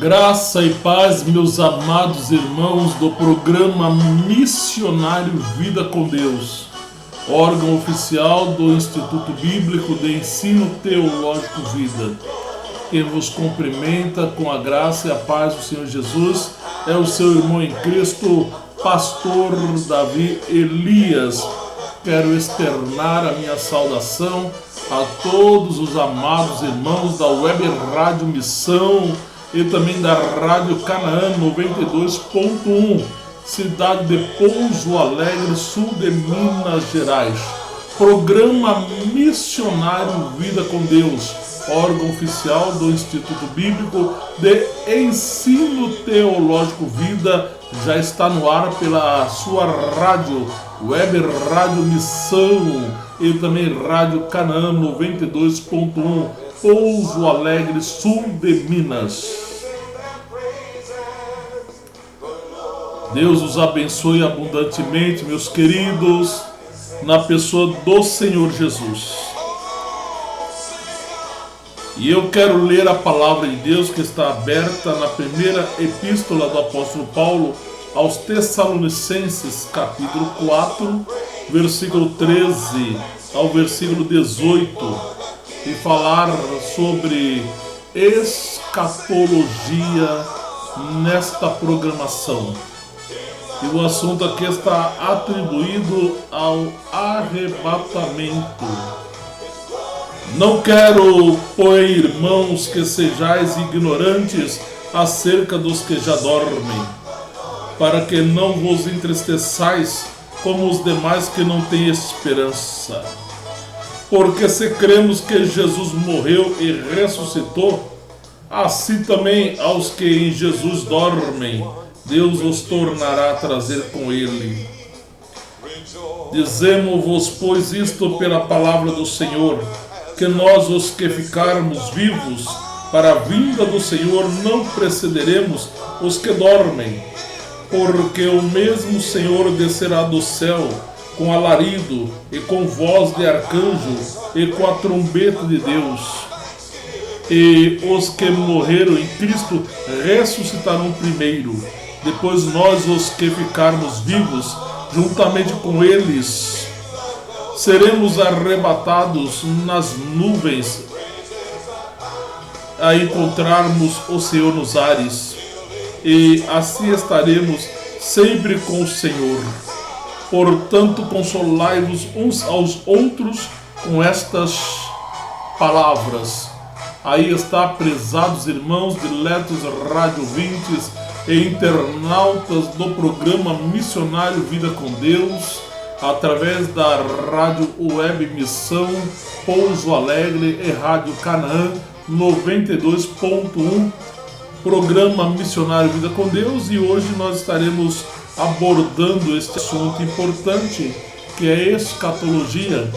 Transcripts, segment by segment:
Graça e paz, meus amados irmãos do programa Missionário Vida com Deus, órgão oficial do Instituto Bíblico de Ensino Teológico Vida. Quem vos cumprimenta com a graça e a paz do Senhor Jesus é o seu irmão em Cristo, pastor Davi Elias. Quero externar a minha saudação a todos os amados irmãos da Web Rádio Missão e também da Rádio Canaã 92.1, cidade de Pouso Alegre, sul de Minas Gerais. Programa Missionário Vida com Deus, órgão oficial do Instituto Bíblico de Ensino Teológico Vida, já está no ar pela sua rádio, Web Rádio Missão e também Rádio Canaã 92.1, Pouso Alegre, sul de Minas. Deus os abençoe abundantemente, meus queridos, na pessoa do Senhor Jesus. E eu quero ler a palavra de Deus que está aberta na primeira epístola do apóstolo Paulo aos Tessalonicenses, capítulo 4, versículo 13 ao versículo 18, e falar sobre escatologia nesta programação. E o assunto aqui está atribuído ao arrebatamento. Não quero, pois, irmãos, que sejais ignorantes acerca dos que já dormem, para que não vos entristeçais como os demais que não têm esperança. Porque se cremos que Jesus morreu e ressuscitou, assim também aos que em Jesus dormem, Deus os tornará a trazer com ele. Dizemos-vos, pois, isto pela palavra do Senhor, que nós, os que ficarmos vivos para a vinda do Senhor, não precederemos os que dormem. Porque o mesmo Senhor descerá do céu com alarido e com voz de arcanjo e com a trombeta de Deus. E os que morreram em Cristo ressuscitarão primeiro. Depois nós, os que ficarmos vivos, juntamente com eles, seremos arrebatados nas nuvens a encontrarmos o Senhor nos ares. E assim estaremos sempre com o Senhor. Portanto, consolai-vos uns aos outros com estas palavras. Aí está, prezados irmãos, diletos radiovintes e internautas do programa Missionário Vida com Deus, através da Rádio Web Missão Pouso Alegre e Rádio Canaã 92.1, programa Missionário Vida com Deus. E hoje nós estaremos abordando este assunto importante, que é escatologia,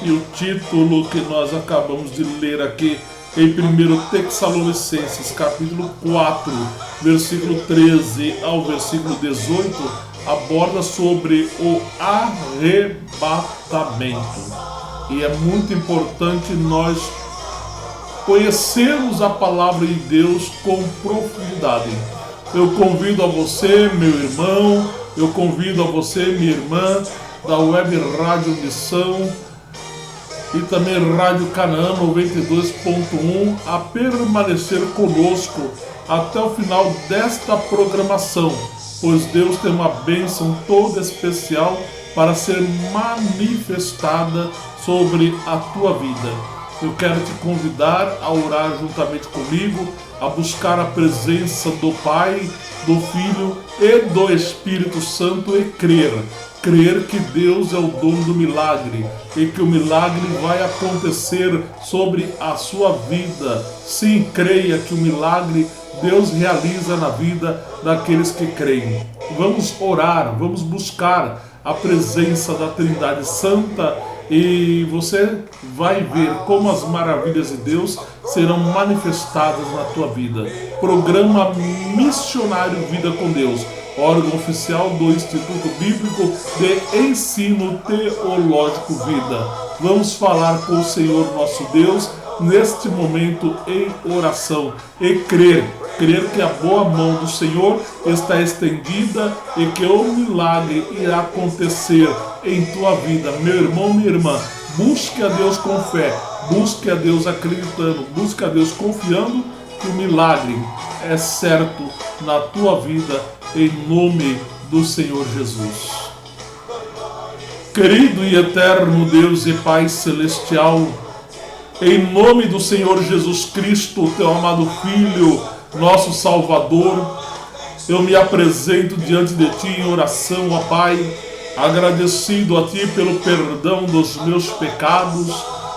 e o título que nós acabamos de ler aqui em 1 Tessalonicenses, capítulo 4, versículo 13 ao versículo 18, aborda sobre o arrebatamento. E é muito importante nós conhecermos a palavra de Deus com profundidade. Eu convido a você, meu irmão, eu convido a você, minha irmã, da Web Rádio Missão e também Rádio Canaã 92.1, a permanecer conosco até o final desta programação, pois Deus tem uma bênção toda especial para ser manifestada sobre a tua vida. Eu quero te convidar a orar juntamente comigo, a buscar a presença do Pai, do Filho e do Espírito Santo e crer que Deus é o dono do milagre e que o milagre vai acontecer sobre a sua vida. Sim, creia que o milagre Deus realiza na vida daqueles que creem. Vamos orar, vamos buscar a presença da Trindade Santa e você vai ver como as maravilhas de Deus serão manifestadas na tua vida. Programa Missionário Vida com Deus, órgão oficial do Instituto Bíblico de Ensino Teológico Vida. Vamos falar com o Senhor nosso Deus neste momento em oração e crer crer que a boa mão do Senhor está estendida e que o milagre irá acontecer em tua vida. Meu irmão, minha irmã, busque a Deus com fé, busque a Deus acreditando, busque a Deus confiando que o milagre é certo na tua vida, em nome do Senhor Jesus. Querido e eterno Deus e Pai Celestial, em nome do Senhor Jesus Cristo, teu amado Filho, nosso Salvador, eu me apresento diante de Ti em oração, ó Pai, agradecido a Ti pelo perdão dos meus pecados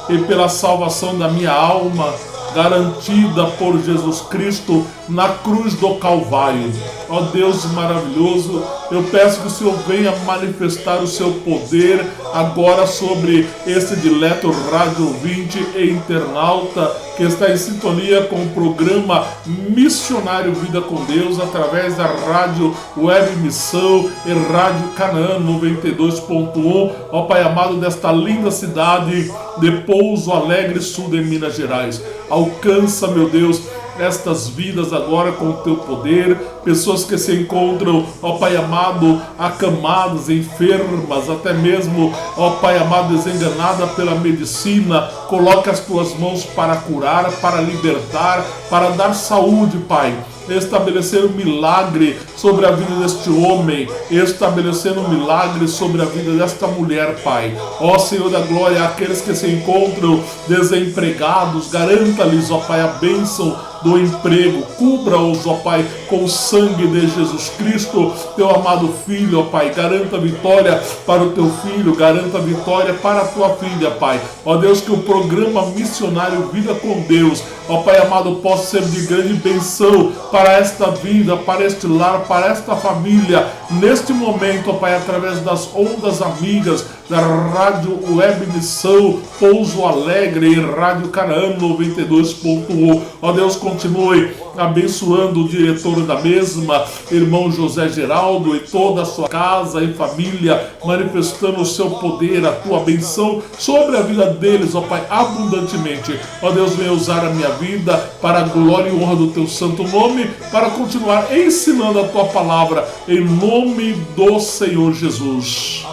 e pela salvação da minha alma, garantida por Jesus Cristo na cruz do Calvário. Ó Deus maravilhoso, eu peço que o Senhor venha manifestar o seu poder agora sobre este dileto rádio ouvinte e internauta que está em sintonia com o programa Missionário Vida com Deus através da rádio Web Missão e Rádio Canaã 92.1. Ó Pai amado, desta linda cidade de Pouso Alegre, sul de Minas Gerais. Alcança, meu Deus, estas vidas agora com o teu poder, pessoas que se encontram, ó Pai amado, acamadas, enfermas, até mesmo, ó Pai amado, desenganada pela medicina. Coloca as tuas mãos para curar, para libertar, para dar saúde, Pai. Estabelecer um milagre sobre a vida deste homem, estabelecendo um milagre sobre a vida desta mulher, Pai. Ó Senhor da glória, aqueles que se encontram desempregados, garanta-lhes, ó Pai, a bênção do emprego, cubra-os, ó Pai, com o sangue de Jesus Cristo, teu amado Filho, ó Pai, garanta vitória para o teu filho, garanta vitória para a tua filha, Pai. Ó Deus, que o programa missionário Vida com Deus, ó Pai amado, possa ser de grande bênção para esta vida, para este lar, para esta família, neste momento, ó Pai, através das ondas amigas da Rádio Web Missão Pouso Alegre e Rádio Canaã 92.1. Ó Deus, continue abençoando o diretor da mesma, irmão José Geraldo, e toda a sua casa e família, manifestando o seu poder, a tua benção sobre a vida deles, ó Pai, abundantemente. Ó Deus, venha usar a minha vida para a glória e honra do teu santo nome, para continuar ensinando a tua palavra, em nome do Senhor Jesus.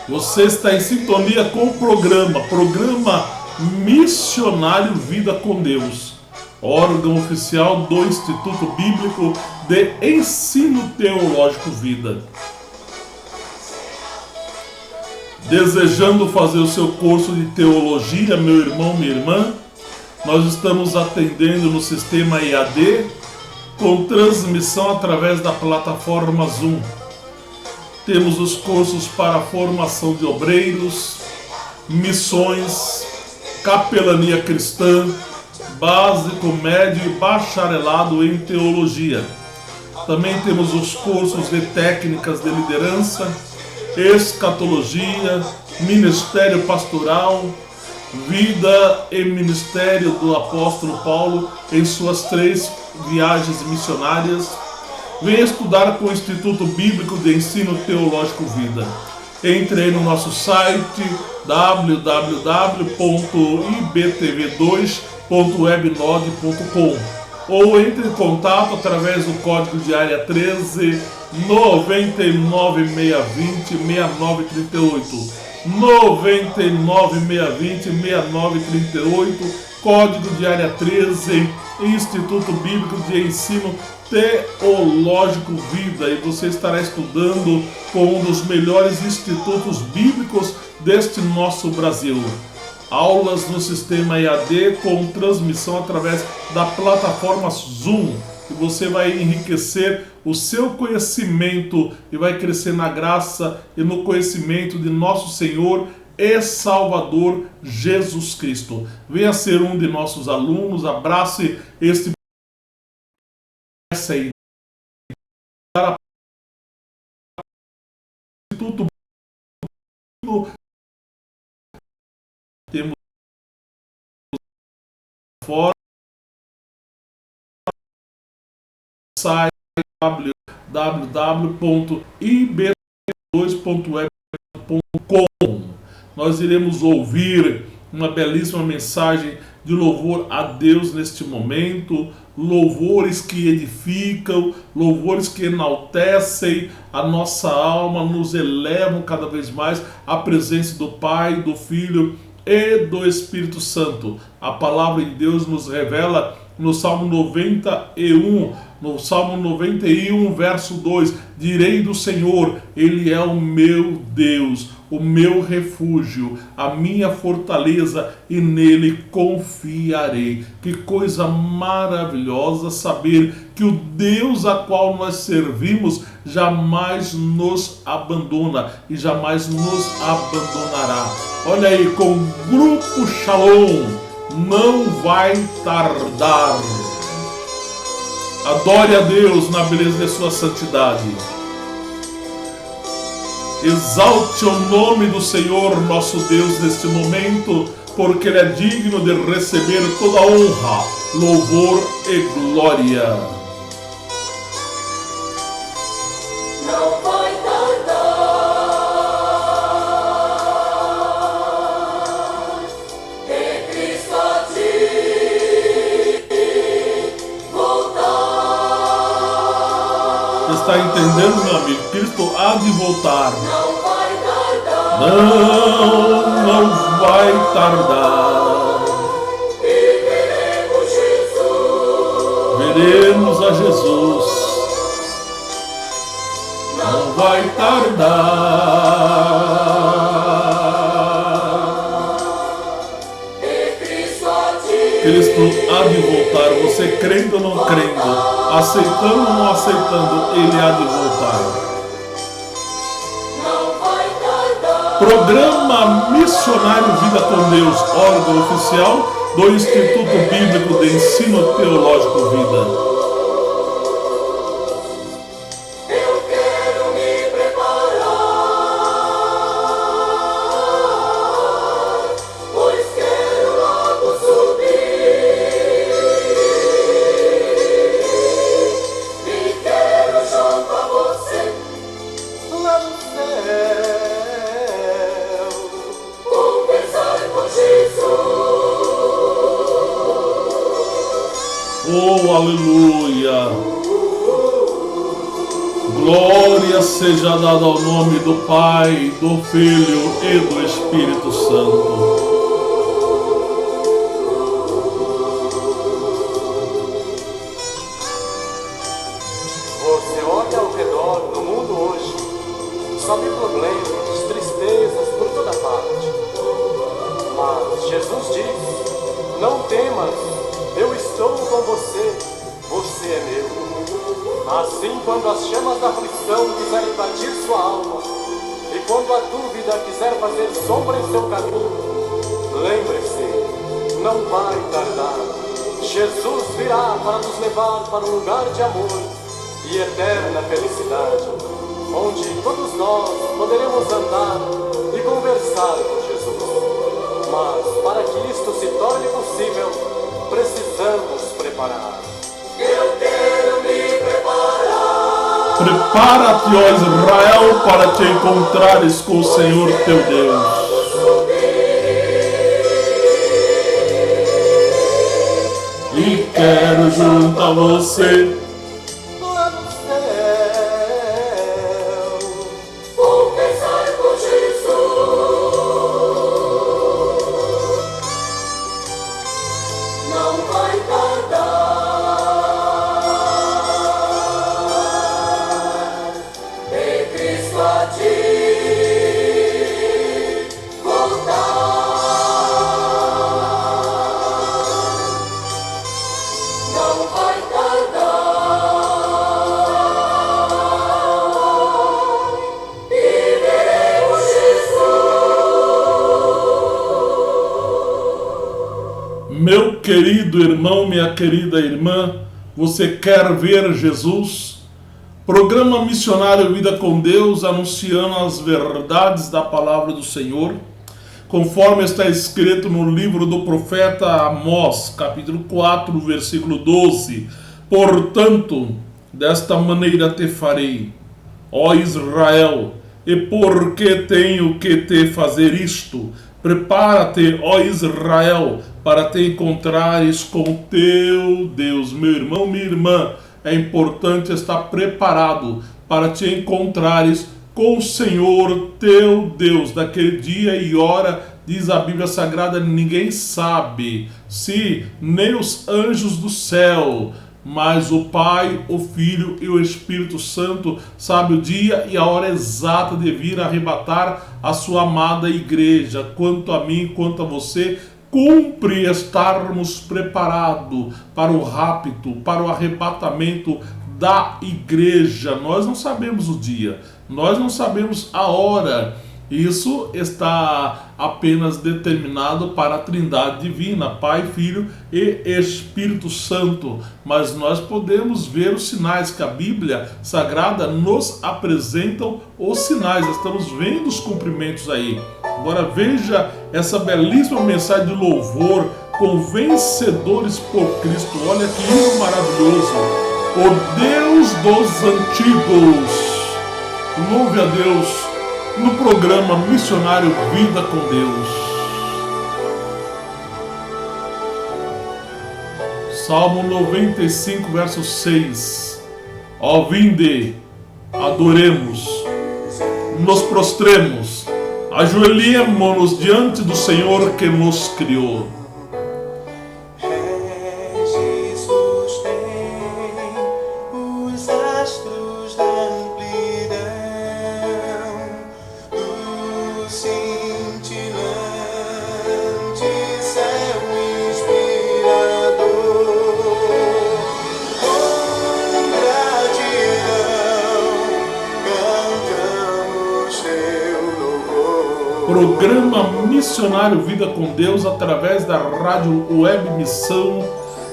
Você está em sintonia com o programa Missionário Vida com Deus, órgão oficial do Instituto Bíblico de Ensino Teológico Vida. Desejando fazer o seu curso de teologia, meu irmão, minha irmã, nós estamos atendendo no sistema EAD com transmissão através da plataforma Zoom. Temos os cursos para formação de obreiros, missões, capelania cristã, básico, médio e bacharelado em teologia. Também temos os cursos de técnicas de liderança, escatologia, ministério pastoral, vida e ministério do apóstolo Paulo em suas 3 viagens missionárias. Venha estudar com o Instituto Bíblico de Ensino Teológico Vida. Entre aí no nosso site www.ibtv2.webnode.com ou entre em contato através do código de área 13 99620 6938. 99620 6938, código de área 13, Instituto Bíblico de Ensino Teológico Vida, e você estará estudando com um dos melhores institutos bíblicos deste nosso Brasil. Aulas no sistema EAD com transmissão através da plataforma Zoom, e você vai enriquecer o seu conhecimento e vai crescer na graça e no conhecimento de nosso Senhor e Salvador Jesus Cristo. Venha ser um de nossos alunos, abrace este Instituto temos fora site www.ib2.web.com. Nós iremos ouvir uma belíssima mensagem de louvor a Deus neste momento, louvores que edificam, louvores que enaltecem a nossa alma, nos elevam cada vez mais à presença do Pai, do Filho e do Espírito Santo. A palavra de Deus nos revela no Salmo 91, verso 2: direi do Senhor, Ele é o meu Deus, o meu refúgio, a minha fortaleza, e nele confiarei. Que coisa maravilhosa saber que o Deus a qual nós servimos jamais nos abandona e jamais nos abandonará. Olha aí, com o Grupo Shalom, não vai tardar. Adore a Deus na beleza de sua santidade. Exalte o nome do Senhor nosso Deus neste momento, porque Ele é digno de receber toda honra, louvor e glória. Não vai tardar, em Cristo há de voltar. Está entendendo, meu amigo? Cristo há de voltar. Não vai tardar, Não vai tardar. e veremos Jesus. Veremos a Jesus. Não vai tardar. Em Cristo há de Cristo há de voltar. Você crendo ou não crendo, aceitando ou não aceitando, Ele há de voltar. não vai tardar. Programa Missionário Vida com Deus, órgão oficial do Instituto Bíblico de Ensino Teológico Vida. Eu quero me preparar, pois quero logo subir. Me quero junto a você, lá no céu, conversar com Jesus. Oh, aleluia! Glória seja dada ao nome do Pai, do Filho e do Espírito Santo. Você olha ao redor no mundo hoje, só vê problemas, tristezas por toda parte. Mas Jesus diz: não temas, eu estou com você, você é meu. Assim, quando as chamas da aflição quiserem invadir sua alma, e quando a dúvida quiser fazer sombra em seu caminho, lembre-se, não vai tardar. Jesus virá para nos levar para um lugar de amor e eterna felicidade, onde todos nós poderemos andar e conversar com Jesus. Mas para que isto se torne possível, precisamos preparar. Eu quero me preparar. Prepara-te, ó Israel, para te encontrares com o Senhor teu Deus. E quero junto a você. Lá no céu, Conversar com Jesus. Não vai tardar. Em Cristo há de voltar. Não vai tardar. E veremos Jesus. Meu querido irmão, minha querida irmã, você quer ver Jesus? Programa Missionário Vida com Deus, anunciando as verdades da palavra do Senhor, conforme está escrito no livro do profeta Amós, capítulo 4, versículo 12. Portanto, desta maneira te farei, ó Israel, e por que tenho que te fazer isto? Prepara-te, ó Israel, para te encontrares com teu Deus. Meu irmão, minha irmã, é importante estar preparado para te encontrares com o Senhor teu Deus. Daquele dia e hora, diz a Bíblia Sagrada, ninguém sabe, se nem os anjos do céu, mas o Pai, o Filho e o Espírito Santo sabe o dia e a hora exata de vir arrebatar a sua amada igreja. Quanto a mim, quanto a você, cumpre estarmos preparados para o rapto, para o arrebatamento da igreja. Nós não sabemos o dia, nós não sabemos a hora. Isso está apenas determinado para a Trindade Divina, Pai, Filho e Espírito Santo. Mas nós podemos ver os sinais que a Bíblia Sagrada nos apresentam, os sinais. Estamos vendo os cumprimentos aí. Agora veja essa belíssima mensagem de louvor com vencedores por Cristo. Olha que hino maravilhoso. O Deus dos antigos. Louve a Deus no programa missionário Vida com Deus. Salmo 95, verso 6. Ó vinde, adoremos, nos prostremos, ajoelhemo-nos diante do Senhor que nos criou. Programa Missionário Vida com Deus através da Rádio Web Missão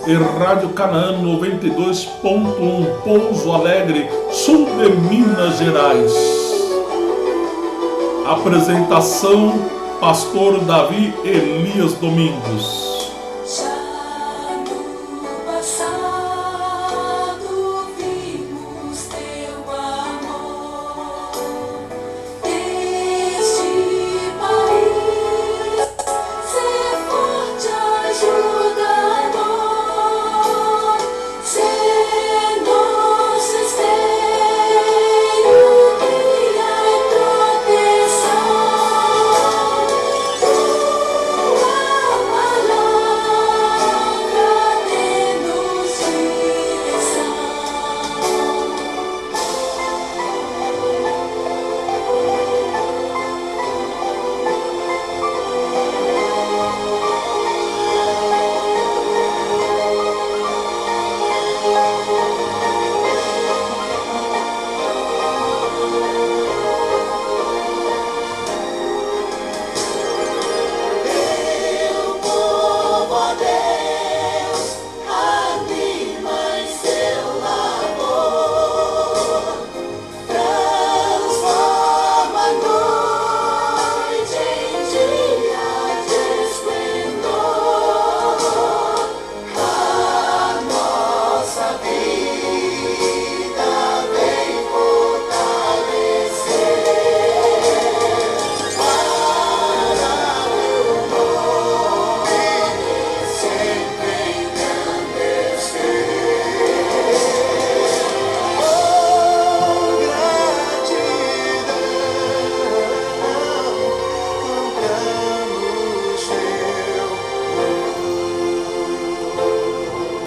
e Rádio Canaã 92.1, Pouso Alegre, sul de Minas Gerais. Apresentação: Pastor Davi Elias Domingos.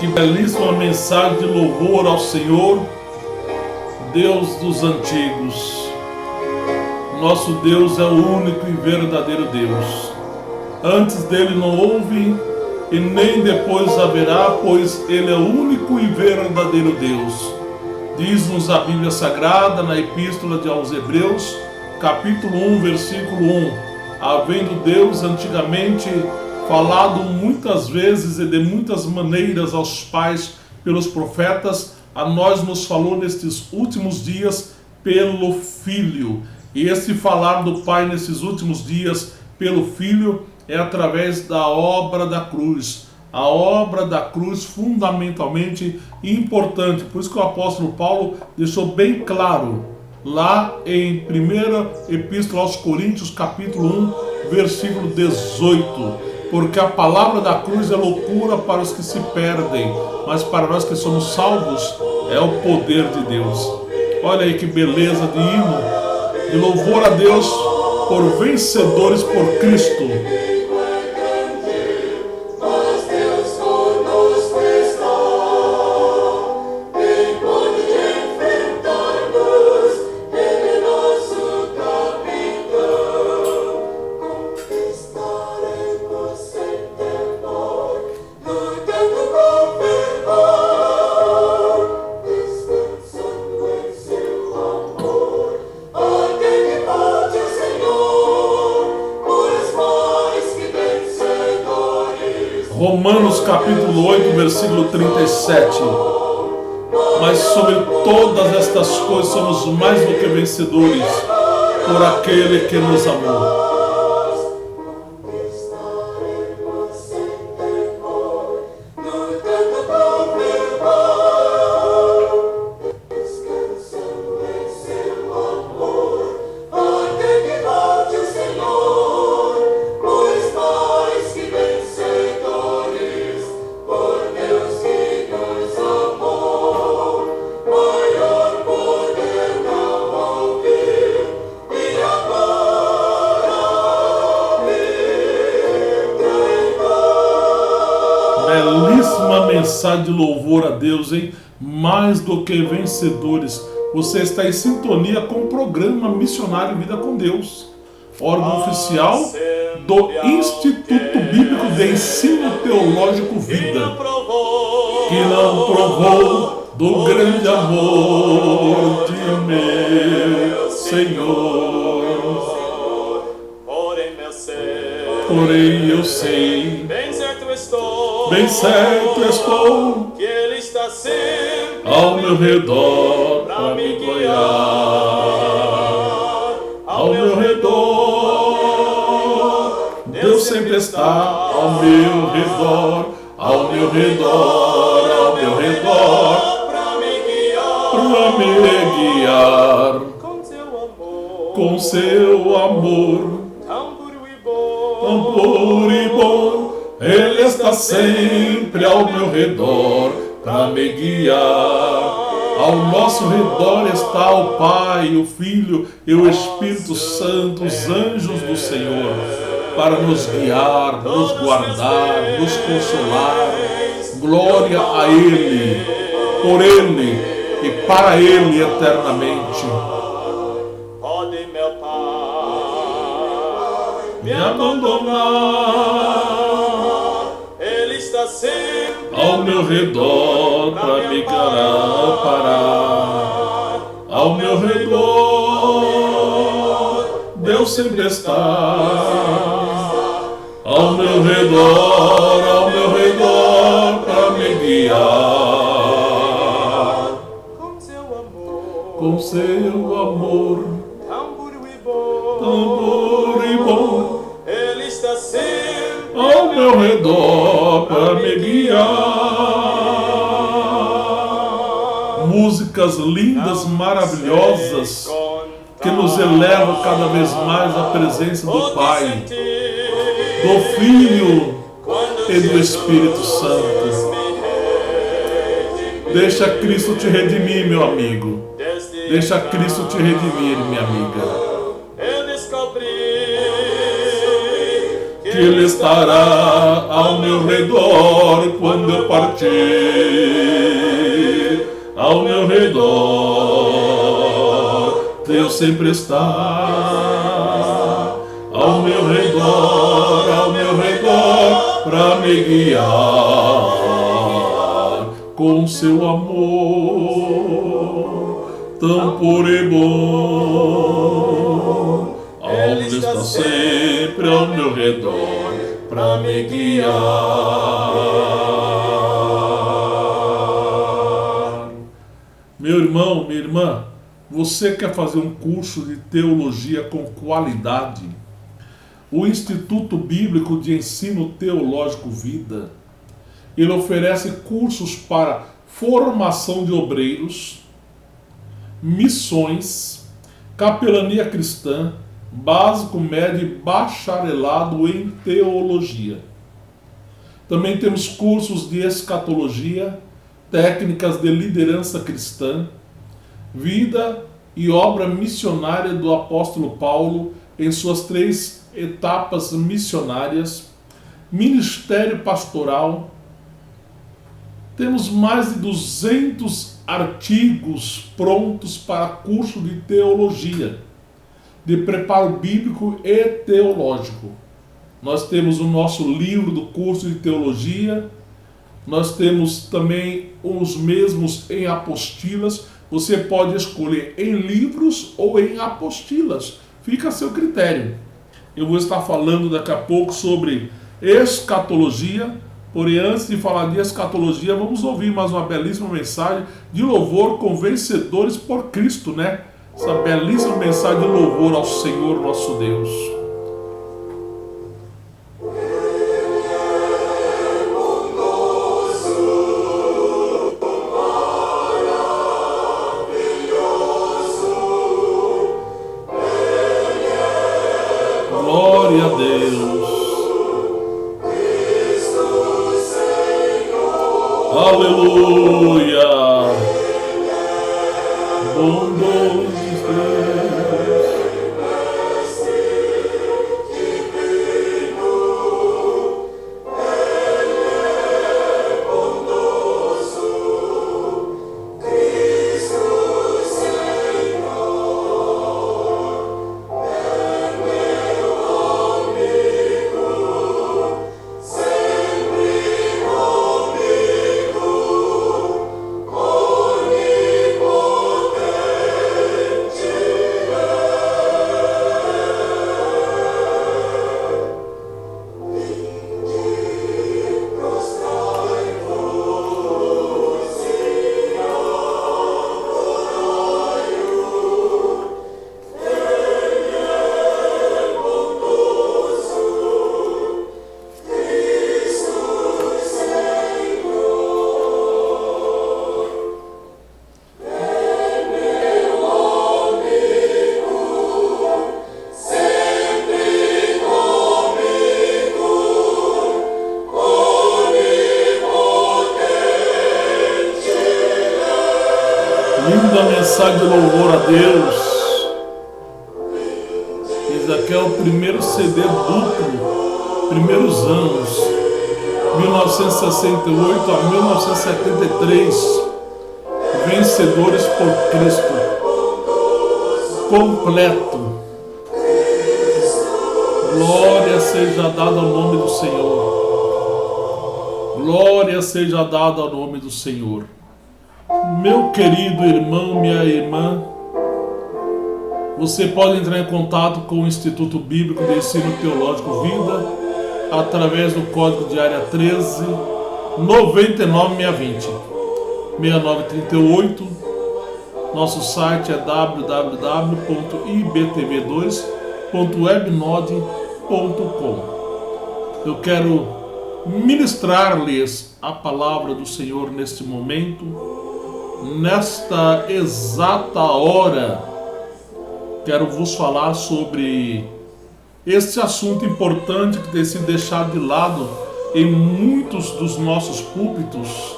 Que belíssima mensagem de louvor ao Senhor, Deus dos antigos. Nosso Deus é o único e verdadeiro Deus. Antes dele não houve e nem depois haverá, pois ele é o único e verdadeiro Deus. Diz-nos a Bíblia Sagrada na Epístola aos Hebreus, capítulo 1, versículo 1. Havendo Deus antigamente falado muitas vezes e de muitas maneiras aos pais pelos profetas, a nós nos falou nestes últimos dias pelo Filho. E esse falar do Pai nesses últimos dias pelo Filho é através da obra da cruz. A obra da cruz fundamentalmente importante. Por isso que o apóstolo Paulo deixou bem claro lá em 1ª Epístola aos Coríntios, capítulo 1, versículo 18. Porque a palavra da cruz é loucura para os que se perdem, mas para nós que somos salvos é o poder de Deus. Olha aí que beleza de hino, de louvor a Deus por vencedores por Cristo. Romanos capítulo 8, versículo 37. Mas sobre todas estas coisas somos mais do que vencedores por aquele que nos amou. Belíssima mensagem de louvor a Deus, hein? Mais do que vencedores. Você está em sintonia com o programa Missionário Vida com Deus, órgão oficial do Instituto Bíblico de Ensino Teológico Vida, que não provou do grande amor de meu Senhor. Porém eu sei, bem certo estou, que Ele está sempre ao meu redor para me guiar, ao meu redor. Deus sempre está ao meu redor, ao meu redor, ao meu redor, para me guiar, para me guiar com seu amor, com seu amor tão puro e bom. tão puro e bom. Ele está sempre ao meu redor para me guiar. Ao nosso redor está o Pai, o Filho e o Espírito Santo, os anjos do Senhor, para nos guiar, nos guardar, nos consolar. Glória a Ele, por Ele e para Ele eternamente. Pode, meu Pai, Me abandonar Ele está sempre ao meu redor para me parar. Ao meu redor Deus sempre está. Ao meu redor para me guiar. Com seu amor tão puro e bom. tão puro e bom. Ele está sempre Ao meu redor para me guiar. Músicas lindas, maravilhosas, que nos elevam cada vez mais à presença do Pai, do Filho e do Espírito Santo. Deixa Cristo te redimir, meu amigo. Deixa Cristo te redimir, minha amiga. Eu descobri Que Ele estará ao meu redor quando eu partir. Ao meu redor Deus sempre está. Ao meu redor para me guiar com seu amor tão puro e bom. Ele está sempre ao meu redor para me guiar. Meu irmão, minha irmã, você quer fazer um curso de teologia com qualidade? o Instituto Bíblico de Ensino Teológico Vida. Ele oferece cursos para formação de obreiros, missões, capelania cristã, básico, médio e bacharelado em teologia. Também temos cursos de escatologia, técnicas de liderança cristã, vida e obra missionária do apóstolo Paulo em suas 3 etapas missionárias, ministério pastoral. Temos mais de 200 artigos prontos para curso de teologia, de preparo bíblico e teológico. Nós temos o nosso livro do curso de teologia, nós temos também os mesmos em apostilas. Você pode escolher em livros ou em apostilas, fica a seu critério. Eu vou estar falando daqui a pouco sobre escatologia, porém antes de falar de escatologia, vamos ouvir mais uma belíssima mensagem de louvor com Vencedores por Cristo, né? Essa belíssima mensagem de louvor ao Senhor nosso Deus. Glória a Deus. Aleluia. Bondoso Deus. Linda mensagem de louvor a Deus. Esse aqui é o primeiro CD duplo, primeiros anos, 1968 a 1973, Vencedores por Cristo, completo. Glória seja dada ao nome do Senhor. Glória seja dada ao nome do Senhor. Meu querido irmão, minha irmã, você pode entrar em contato com o Instituto Bíblico de Ensino Teológico Vida através do código de área 13 99620 6938. Nosso site é www.ibtv2.webnode.com. Eu quero ministrar-lhes a palavra do Senhor neste momento. Nesta exata hora, quero vos falar sobre este assunto importante que tem sido deixado de lado em muitos dos nossos púlpitos,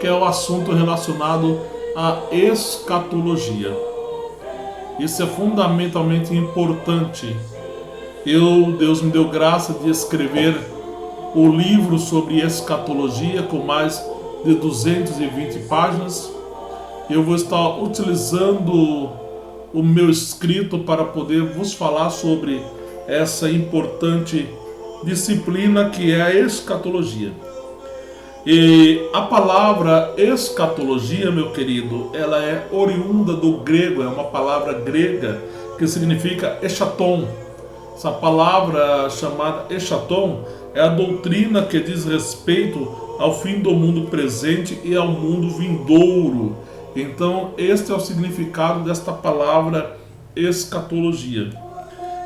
que é o assunto relacionado à escatologia. Isso é fundamentalmente importante. Deus me deu graça de escrever o livro sobre escatologia com mais de 220 páginas. Eu vou estar utilizando o meu escrito para poder vos falar sobre essa importante disciplina que é a escatologia. E a palavra escatologia, meu querido, ela é oriunda do grego, é uma palavra grega que significa eschaton. Essa palavra chamada eschaton é a doutrina que diz respeito ao fim do mundo presente e ao mundo vindouro. Então, este é o significado desta palavra escatologia.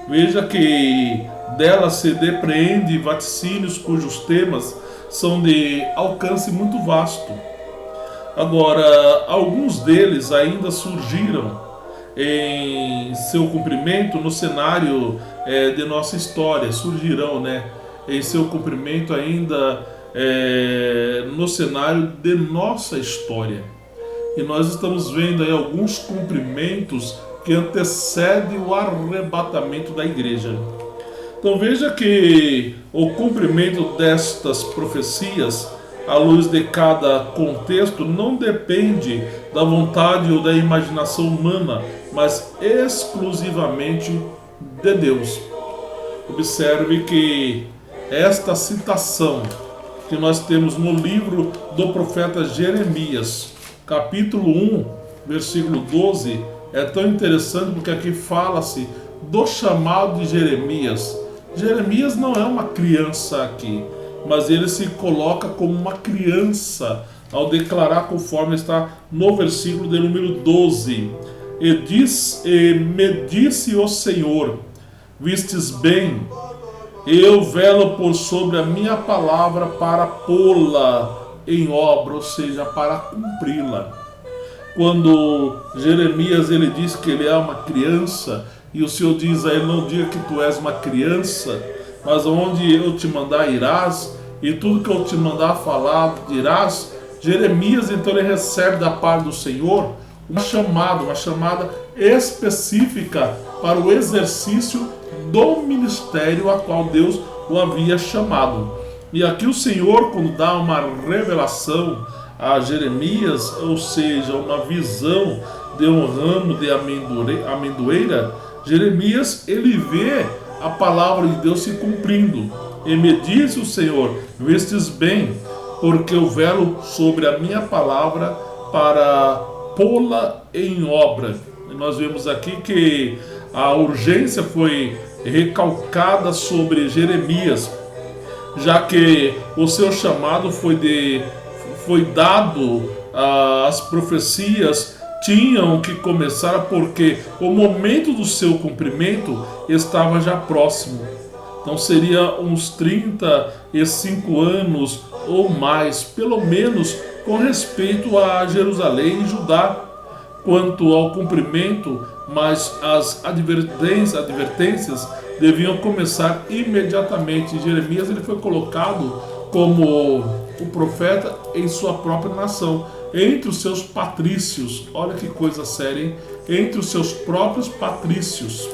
Veja que dela se depreende vaticínios cujos temas são de alcance muito vasto. Agora, alguns deles ainda surgiram em seu cumprimento no cenário de nossa história, surgirão, em seu cumprimento ainda no cenário de nossa história. E nós estamos vendo aí alguns cumprimentos que antecedem o arrebatamento da igreja. Então veja que o cumprimento destas profecias, à luz de cada contexto, não depende da vontade ou da imaginação humana, mas exclusivamente de Deus. Observe que esta citação que nós temos no livro do profeta Jeremias, capítulo 1, versículo 12, é tão interessante porque aqui fala-se do chamado de Jeremias. Jeremias não é uma criança aqui, mas ele se coloca como uma criança ao declarar, conforme está no versículo de número 12. E me disse o Senhor: vistes bem, eu velo por sobre a minha palavra para pô-la em obra, ou seja, para cumpri-la. Quando Jeremias ele diz que ele é uma criança, e o Senhor diz a ele: não diga que tu és uma criança, mas onde eu te mandar irás, e tudo que eu te mandar falar dirás. Jeremias então ele recebe da parte do Senhor uma chamada específica para o exercício do ministério a qual Deus o havia chamado. E aqui o Senhor, quando dá uma revelação a Jeremias, ou seja, uma visão de um ramo de amendoeira, Jeremias ele vê a palavra de Deus se cumprindo. E me disse o Senhor: vistes bem, porque eu velo sobre a minha palavra para pô-la em obra. E nós vemos aqui que a urgência foi recalcada sobre Jeremias, já que o seu chamado foi dado, as profecias tinham que começar porque o momento do seu cumprimento estava já próximo. Então seria uns 35 anos ou mais, pelo menos, com respeito a Jerusalém e Judá, quanto ao cumprimento, mas as advertências deviam começar imediatamente. Jeremias ele foi colocado como o profeta em sua própria nação, entre os seus patrícios. Olha que coisa séria, hein? Entre os seus próprios patrícios.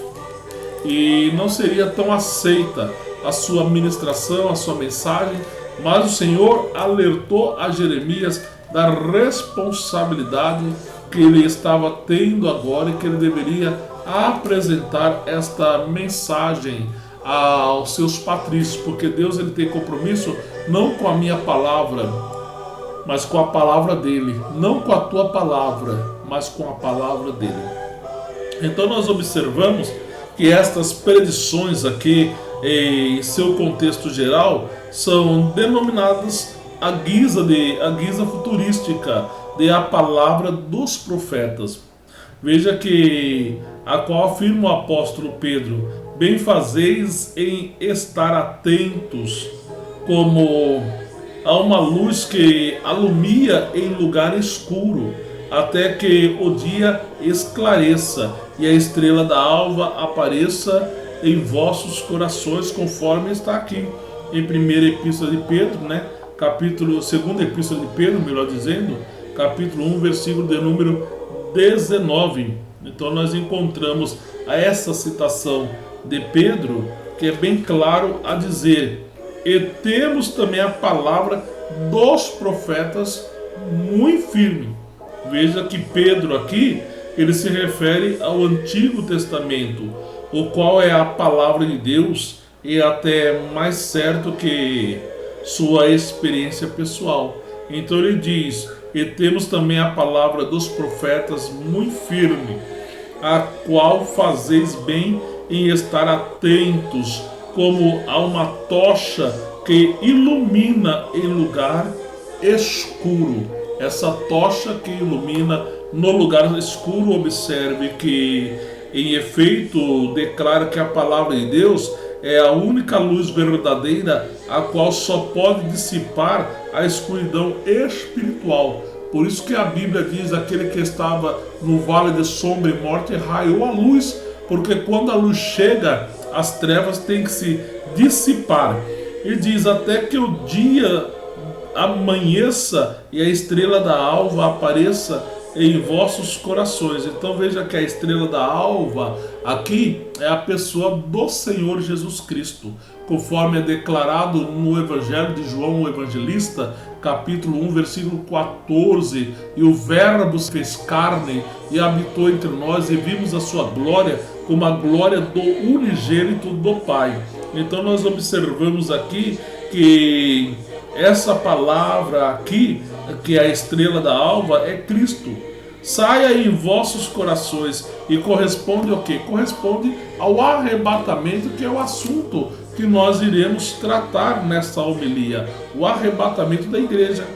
E não seria tão aceita a sua ministração, a sua mensagem, mas o Senhor alertou a Jeremias da responsabilidade que ele estava tendo agora e que ele deveria apresentar esta mensagem aos seus patrícios, porque Deus ele tem compromisso não com a minha palavra, mas com a palavra dele, não com a tua palavra, mas com a palavra dele. Então nós observamos que estas predições aqui, em seu contexto geral, são denominadas a guisa futurística de a palavra dos profetas. Veja que a qual afirma o apóstolo Pedro: bem fazeis em estar atentos, como a uma luz que alumia em lugar escuro, até que o dia esclareça e a estrela da alva apareça em vossos corações, conforme está aqui em primeira epístola de Pedro, segunda epístola de Pedro, melhor dizendo, capítulo 1, versículo de número 19. Então nós encontramos essa citação de Pedro, que é bem claro a dizer: e temos também a palavra dos profetas muito firme. Veja que Pedro aqui, ele se refere ao Antigo Testamento, o qual é a palavra de Deus, e até mais certo que sua experiência pessoal. Então ele diz: e temos também a palavra dos profetas muito firme, a qual fazeis bem em estar atentos, como a uma tocha que ilumina em lugar escuro. Essa tocha que ilumina no lugar escuro, observe que, em efeito, declara que a palavra de Deus é a única luz verdadeira, a qual só pode dissipar a escuridão espiritual. Por isso que a Bíblia diz: aquele que estava no vale de sombra e morte raiou a luz, porque quando a luz chega, as trevas têm que se dissipar. E diz: até que o dia amanheça e a estrela da alva apareça em vossos corações. Então veja que a estrela da alva aqui é a pessoa do Senhor Jesus Cristo, conforme é declarado no Evangelho de João, o Evangelista, capítulo 1, versículo 14: e o Verbo se fez carne e habitou entre nós, e vimos a sua glória como a glória do unigênito do Pai. Então nós observamos aqui que essa palavra aqui, que é a estrela da alva, é Cristo. Saia em vossos corações. E corresponde ao quê? Corresponde ao arrebatamento, que é o assunto que nós iremos tratar nessa homilia. O arrebatamento da igreja.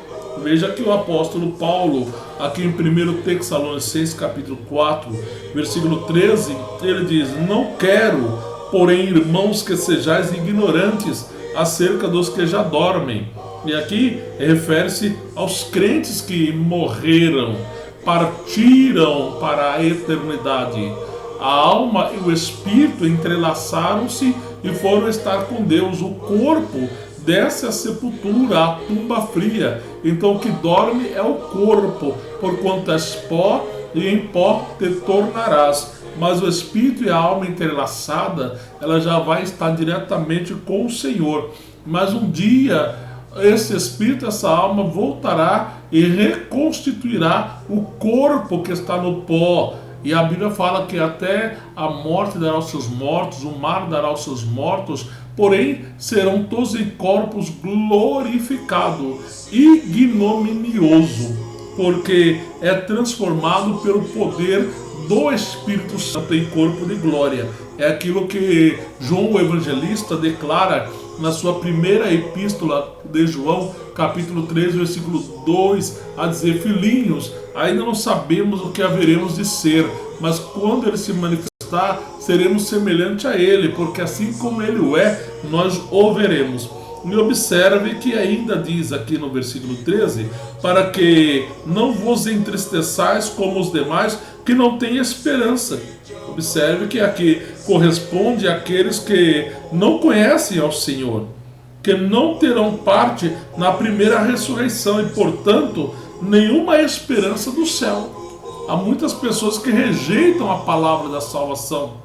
Veja que o apóstolo Paulo, aqui em 1 Tessalonicenses capítulo 4, versículo 13, ele diz: não quero, porém, irmãos, que sejais ignorantes acerca dos que já dormem. E aqui refere-se aos crentes que morreram, partiram para a eternidade. A alma e o espírito entrelaçaram-se e foram estar com Deus. O corpo desce à sepultura, à tumba fria. Então o que dorme é o corpo, porquanto és pó, e em pó te tornarás. Mas o espírito e a alma entrelaçada, ela já vai estar diretamente com o Senhor. Mas um dia esse espírito, essa alma voltará e reconstituirá o corpo que está no pó. E a Bíblia fala que até a morte dará os seus mortos, o mar dará os seus mortos, porém serão todos em corpos glorificados, ignominioso, porque é transformado pelo poder do Espírito Santo em corpo de glória. É aquilo que João o Evangelista declara na sua primeira epístola de João, capítulo 3, versículo 2, a dizer: filhinhos, ainda não sabemos o que haveremos de ser, mas quando ele se manifestar, seremos semelhante a ele, porque assim como ele o é, nós o veremos. E observe que ainda diz aqui no versículo 13: para que não vos entristeçais como os demais que não têm esperança. Observe que aqui corresponde àqueles que não conhecem ao Senhor, que não terão parte na primeira ressurreição e, portanto, nenhuma esperança do céu. Há muitas pessoas que rejeitam a palavra da salvação,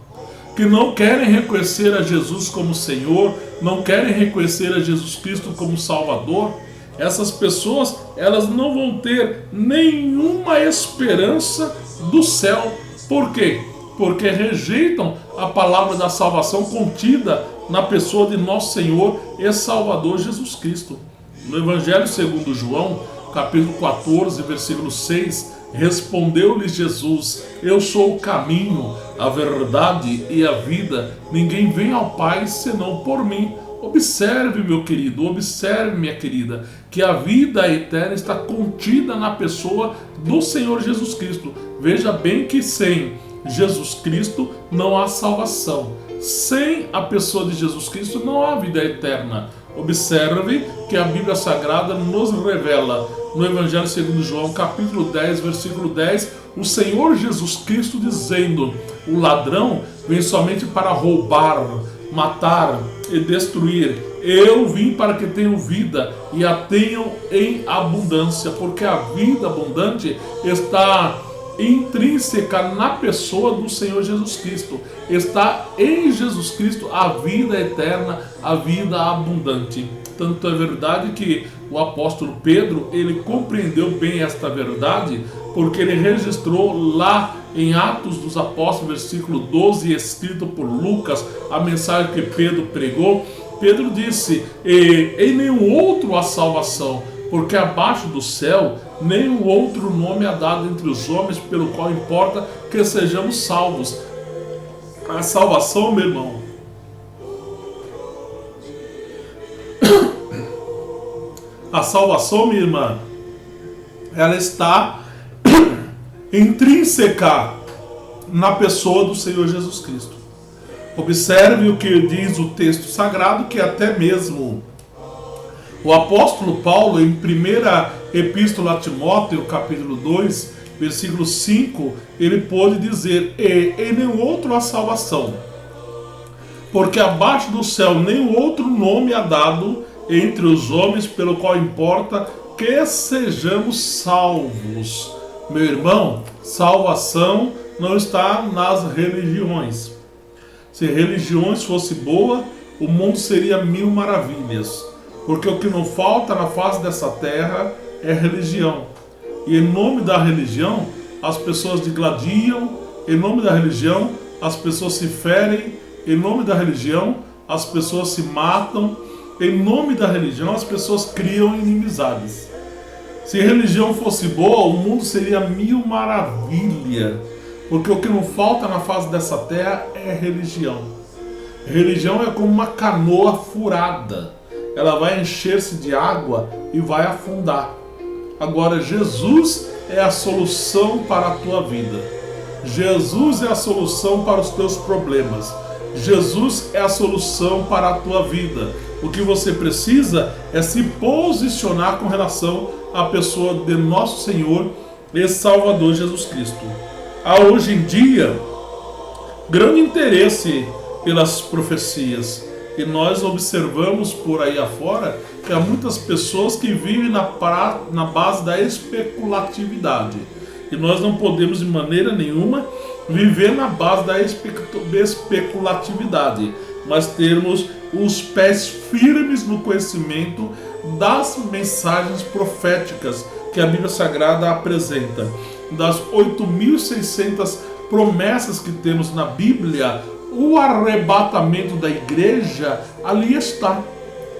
que não querem reconhecer a Jesus como Senhor, não querem reconhecer a Jesus Cristo como Salvador. Essas pessoas, elas não vão ter nenhuma esperança do céu. Por quê? Porque rejeitam a palavra da salvação contida na pessoa de nosso Senhor e Salvador Jesus Cristo. No Evangelho segundo João, capítulo 14, versículo 6, respondeu-lhes Jesus: eu sou o caminho, a verdade e a vida. Ninguém vem ao Pai senão por mim. Observe, meu querido, observe, minha querida, que a vida eterna está contida na pessoa do Senhor Jesus Cristo. Veja bem que sem Jesus Cristo não há salvação. Sem a pessoa de Jesus Cristo não há vida eterna. Observe que a Bíblia Sagrada nos revela no Evangelho segundo João, capítulo 10, versículo 10, o Senhor Jesus Cristo dizendo: o ladrão vem somente para roubar, matar e destruir. Eu vim para que tenham vida e a tenham em abundância, porque a vida abundante está intrínseca na pessoa do Senhor Jesus Cristo. Está em Jesus Cristo a vida eterna, a vida abundante. Tanto é verdade que o apóstolo Pedro, ele compreendeu bem esta verdade, porque ele registrou lá em Atos dos Apóstolos, versículo 12, escrito por Lucas, a mensagem que Pedro pregou. Pedro disse: em nenhum outro há salvação, porque abaixo do céu nenhum outro nome é dado entre os homens pelo qual importa que sejamos salvos. A salvação, meu irmão, a salvação, minha irmã, ela está intrínseca na pessoa do Senhor Jesus Cristo. Observe o que diz o texto sagrado, que até mesmo o apóstolo Paulo, em 1ª Epístola a Timóteo, capítulo 2, versículo 5, ele pôde dizer: e em nenhum outro há salvação, porque abaixo do céu nenhum outro nome há dado entre os homens pelo qual importa que sejamos salvos. Meu irmão, salvação não está nas religiões. Se religiões fosse boa, o mundo seria mil maravilhas. Porque o que não falta na face dessa terra é religião. E em nome da religião, as pessoas digladiam, em nome da religião, as pessoas se ferem, em nome da religião, as pessoas se matam, em nome da religião, as pessoas criam inimizades. Se religião fosse boa, o mundo seria mil maravilha. Porque o que não falta na face dessa terra é religião. Religião é como uma canoa furada. Ela vai encher-se de água e vai afundar. Agora, Jesus é a solução para a tua vida. Jesus é a solução para os teus problemas. Jesus é a solução para a tua vida. O que você precisa é se posicionar com relação à pessoa de nosso Senhor e Salvador Jesus Cristo. Há hoje em dia grande interesse pelas profecias. E nós observamos por aí afora que há muitas pessoas que vivem na base da especulatividade. E nós não podemos de maneira nenhuma viver na base da especulatividade, mas termos os pés firmes no conhecimento das mensagens proféticas que a Bíblia Sagrada apresenta. Das 8.600 promessas que temos na Bíblia, o arrebatamento da igreja ali está.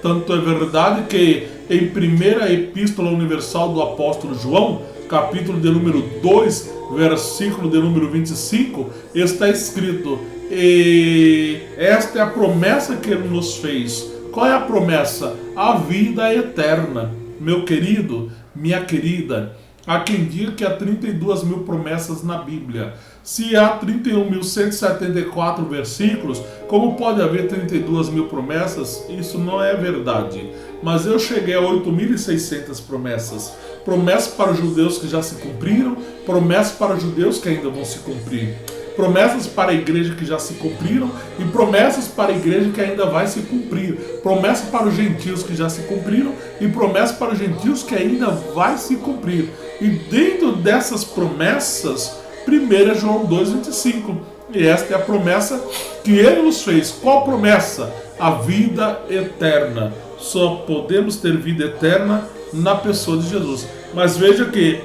Tanto é verdade que em 1ª Epístola Universal do apóstolo João, capítulo de número 2, versículo de número 25, está escrito: e esta é a promessa que ele nos fez. Qual é a promessa? A vida eterna. Meu querido, minha querida, há quem diga que há 32 mil promessas na Bíblia. Se há 31.174 versículos, como pode haver 32 mil promessas? Isso não é verdade. Mas eu cheguei a 8.600 promessas. Promessas para os judeus que já se cumpriram, promessas para os judeus que ainda vão se cumprir. Promessas para a igreja que já se cumpriram e promessas para a igreja que ainda vai se cumprir. Promessas para os gentios que já se cumpriram e promessas para os gentios que ainda vai se cumprir. E dentro dessas promessas, 1 João 2,25. E esta é a promessa que ele nos fez. Qual promessa? A vida eterna. Só podemos ter vida eterna na pessoa de Jesus. Mas veja que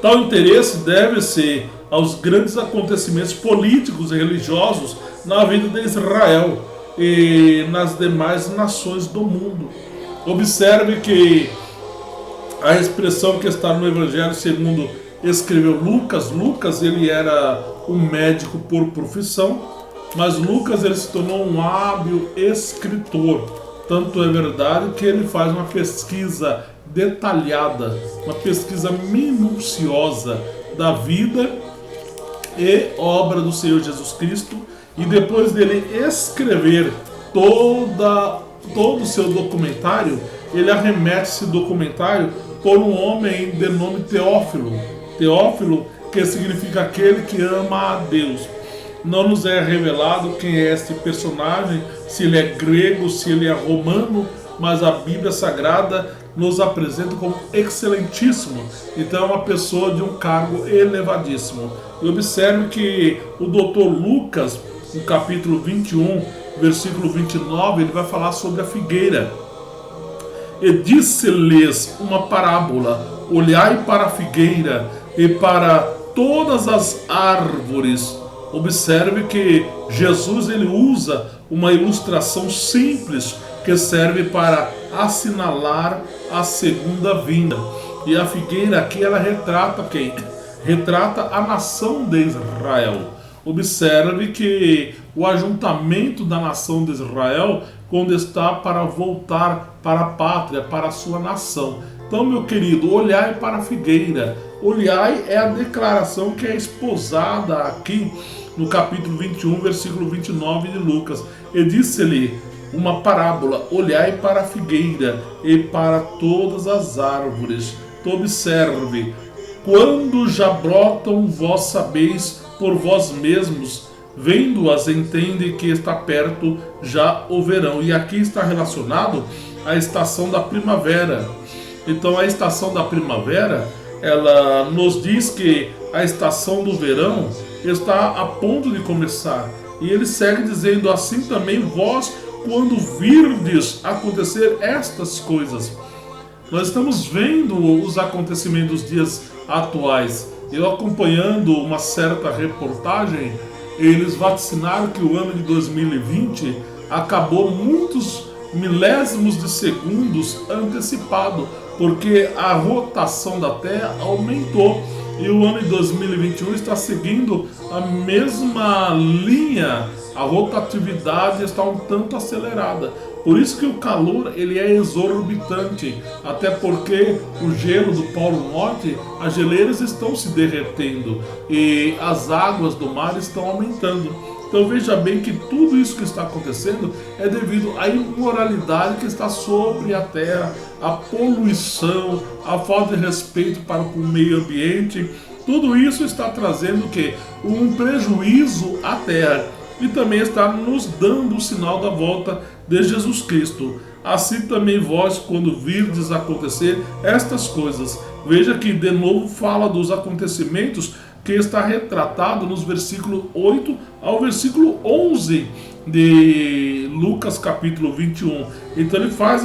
tal interesse deve-se aos grandes acontecimentos políticos e religiosos na vida de Israel e nas demais nações do mundo. Observe que a expressão que está no Evangelho segundo escreveu Lucas. Lucas, ele era um médico por profissão, mas Lucas ele se tornou um hábil escritor. Tanto é verdade que ele faz uma pesquisa detalhada, uma pesquisa minuciosa da vida e obra do Senhor Jesus Cristo, e depois dele escrever todo o seu documentário, ele arremete esse documentário por um homem de nome Teófilo. Teófilo, que significa aquele que ama a Deus. Não nos é revelado quem é este personagem, se ele é grego, se ele é romano, mas a Bíblia Sagrada nos apresenta como excelentíssimo. Então é uma pessoa de um cargo elevadíssimo. E observe que o doutor Lucas, no capítulo 21, versículo 29, ele vai falar sobre a figueira. E disse-lhes uma parábola: olhai para a figueira e para todas as árvores. Observe que Jesus ele usa uma ilustração simples que serve para assinalar a segunda vinda. E a figueira aqui ela retrata quem? Retrata a nação de Israel. Observe que o ajuntamento da nação de Israel, quando está para voltar para a pátria, para a sua nação. Então, meu querido, olhai para a figueira. Olhai é a declaração que é esposada aqui no capítulo 21, versículo 29 de Lucas. E disse-lhe uma parábola: olhai para a figueira e para todas as árvores. Tu observe, quando já brotam, vós sabeis por vós mesmos, vendo-as, entende que está perto já o verão. E aqui está relacionado à estação da primavera. Então a estação da primavera, ela nos diz que a estação do verão está a ponto de começar. E ele segue dizendo: assim também vós, quando virdes acontecer estas coisas. Nós estamos vendo os acontecimentos dos dias atuais. Eu acompanhando uma certa reportagem, eles vaticinaram que o ano de 2020 acabou muitos milésimos de segundos antecipado, porque a rotação da Terra aumentou. E o ano de 2021 está seguindo a mesma linha. A rotatividade está um tanto acelerada. Por isso que o calor ele é exorbitante. Até porque o gelo do Polo Norte, as geleiras estão se derretendo e as águas do mar estão aumentando. Então veja bem que tudo isso que está acontecendo é devido à imoralidade que está sobre a terra, a poluição, a falta de respeito para o meio ambiente. Tudo isso está trazendo o quê? Um prejuízo à terra e também está nos dando o sinal da volta de Jesus Cristo. Assim também vós, quando virdes acontecer estas coisas. Veja que de novo fala dos acontecimentos que está retratado nos versículos 8 ao versículo 11 de Lucas capítulo 21. Então ele faz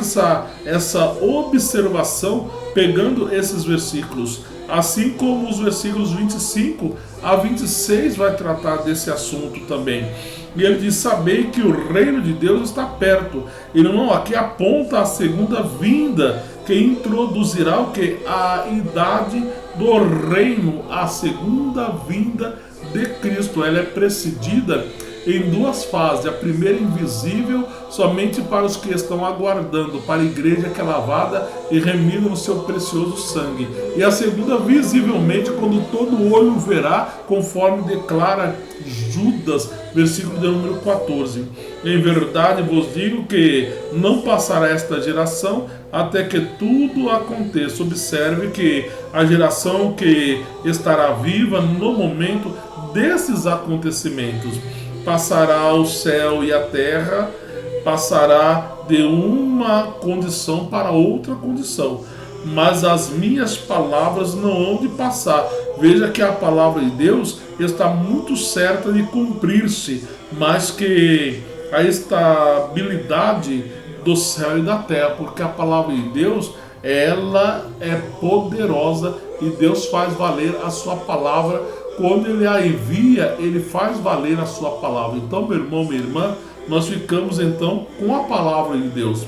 essa observação pegando esses versículos, assim como os versículos 25 a 26 vai tratar desse assunto também. E ele diz: sabei que o reino de Deus está perto. Ele não aqui aponta a segunda vinda, que introduzirá o que? A idade do reino, a segunda vinda de Cristo. Ela é precedida em duas fases. A primeira invisível, somente para os que estão aguardando, para a igreja que é lavada e remida no seu precioso sangue. E a segunda visivelmente, quando todo olho verá, conforme declara Judas, versículo de número 14. Em verdade vos digo que não passará esta geração até que tudo aconteça. Observe que a geração que estará viva no momento desses acontecimentos passará o céu e a terra, passará de uma condição para outra condição, mas as minhas palavras não hão de passar. Veja que a palavra de Deus está muito certa de cumprir-se, mas que a estabilidade do céu e da terra, porque a palavra de Deus, ela é poderosa e Deus faz valer a sua palavra. Quando ele a envia, ele faz valer a sua palavra. Então, meu irmão, minha irmã, nós ficamos então com a palavra de Deus.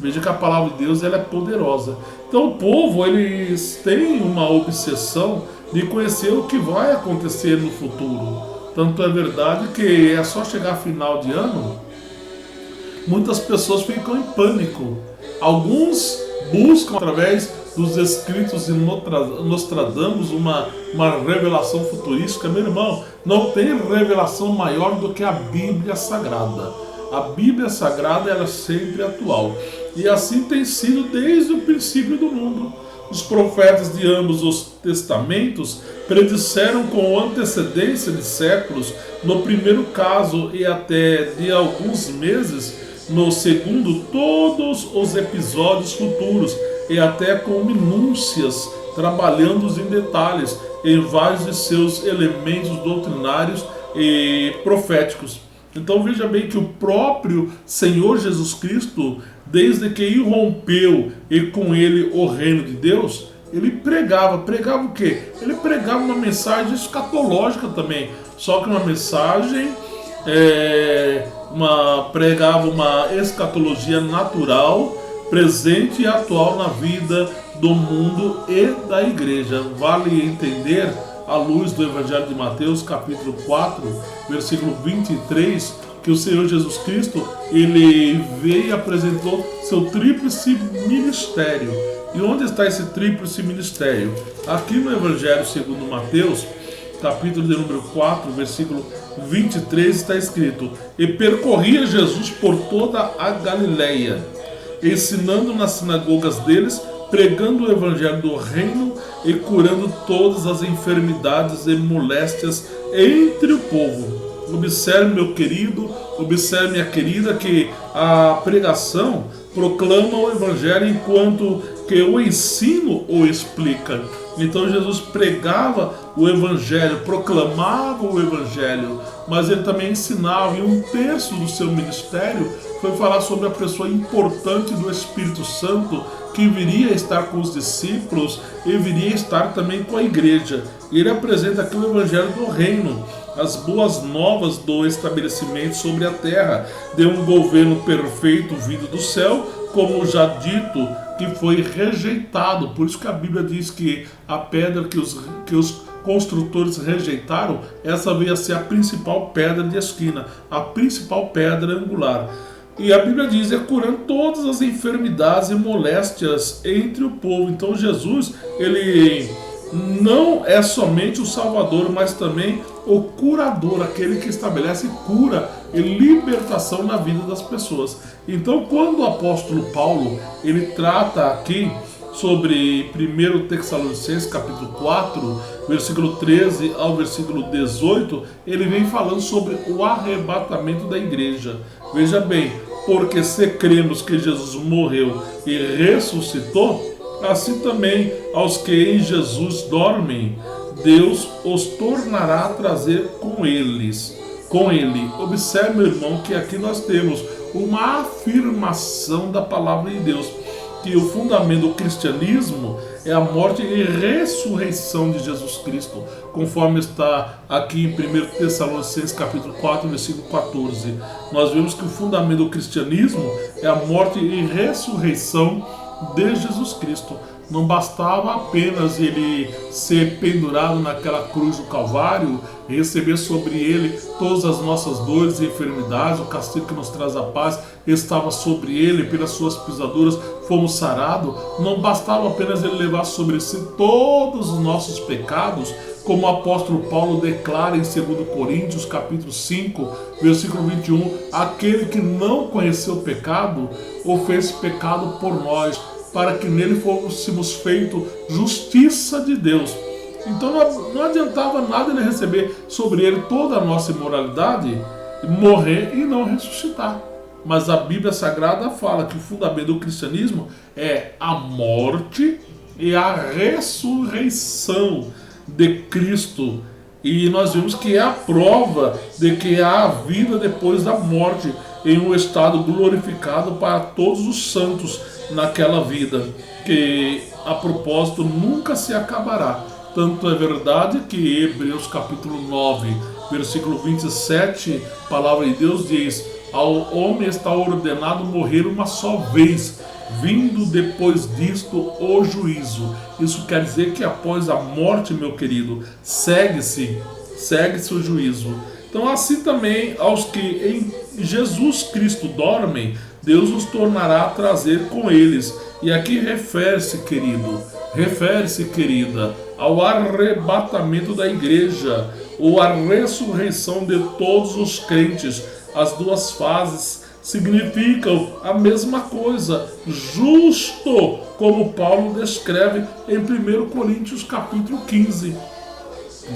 Veja que a palavra de Deus ela é poderosa. Então o povo, eles têm uma obsessão de conhecer o que vai acontecer no futuro. Tanto é verdade que é só chegar final de ano, muitas pessoas ficam em pânico. Alguns buscam através dos escritos de Nostradamus uma revelação futurística. Meu irmão, não tem revelação maior do que a Bíblia Sagrada. A Bíblia Sagrada ela é sempre atual. E assim tem sido desde o princípio do mundo. Os profetas de ambos os testamentos predisseram com antecedência de séculos, no primeiro caso e até de alguns meses, no segundo, todos os episódios futuros e até com minúcias, trabalhando-os em detalhes em vários de seus elementos doutrinários e proféticos. Então veja bem que o próprio Senhor Jesus Cristo, desde que irrompeu e com ele o reino de Deus, ele pregava o quê? Ele pregava uma mensagem escatológica também, só que uma mensagem pregava uma escatologia natural, presente e atual na vida do mundo e da igreja. Vale entender, à luz do Evangelho de Mateus, capítulo 4, versículo 23, que o Senhor Jesus Cristo, ele veio e apresentou seu tríplice ministério. E onde está esse tríplice ministério? Aqui no Evangelho segundo Mateus, capítulo de número 4, versículo 23, está escrito: E percorria Jesus por toda a Galileia, ensinando nas sinagogas deles, pregando o evangelho do reino e curando todas as enfermidades e moléstias entre o povo. Observe, meu querido, observe, minha querida, que a pregação proclama o evangelho enquanto que o ensino o explica. Então Jesus pregava o evangelho, proclamava o evangelho, mas ele também ensinava, e 1/3 do seu ministério foi falar sobre a pessoa importante do Espírito Santo, que viria estar com os discípulos e viria estar também com a igreja. E ele apresenta aqui o evangelho do reino, as boas novas do estabelecimento sobre a terra, de um governo perfeito vindo do céu, como já dito, que foi rejeitado. Por isso que a Bíblia diz que a pedra que os construtores rejeitaram, essa veio a ser a principal pedra de esquina, a principal pedra angular. E a Bíblia diz, é curando todas as enfermidades e moléstias entre o povo. Então Jesus, ele não é somente o Salvador, mas também o curador, aquele que estabelece cura e libertação na vida das pessoas. Então, quando o apóstolo Paulo, ele trata aqui sobre 1 Tessalonicenses capítulo 4, versículo 13 ao versículo 18, ele vem falando sobre o arrebatamento da igreja. Veja bem, porque se cremos que Jesus morreu e ressuscitou, assim também aos que em Jesus dormem, Deus os tornará a trazer com ele. Observe, meu irmão, que aqui nós temos uma afirmação da palavra de Deus, que o fundamento do cristianismo é a morte e ressurreição de Jesus Cristo, conforme está aqui em 1 Tessalonicenses capítulo 4, versículo 14. Nós vemos que o fundamento do cristianismo é a morte e ressurreição de Jesus Cristo. Não bastava apenas ele ser pendurado naquela cruz do Calvário e receber sobre ele todas as nossas dores e enfermidades, o castigo que nos traz a paz estava sobre ele, pelas suas pisaduras fomos sarados. Não bastava apenas ele levar sobre si todos os nossos pecados, como o apóstolo Paulo declara em 2 Coríntios capítulo 5, versículo 21, aquele que não conheceu o pecado, o fez pecado por nós, para que nele fôssemos feito justiça de Deus. Então não adiantava nada ele receber sobre ele toda a nossa imoralidade, morrer e não ressuscitar. Mas a Bíblia Sagrada fala que o fundamento do cristianismo é a morte e a ressurreição de Cristo. E nós vimos que é a prova de que há a vida depois da morte, em um estado glorificado para todos os santos naquela vida, que a propósito nunca se acabará. Tanto é verdade que Hebreus capítulo 9, versículo 27, a palavra de Deus diz: ao homem está ordenado morrer uma só vez, vindo depois disto o juízo. Isso quer dizer que após a morte, meu querido, segue-se o juízo. Então assim também aos que em Jesus Cristo dormem, Deus os tornará a trazer com eles. E aqui refere-se, querido, refere-se, querida, ao arrebatamento da igreja, ou à ressurreição de todos os crentes. As duas fases significam a mesma coisa, justo como Paulo descreve em 1 Coríntios capítulo 15.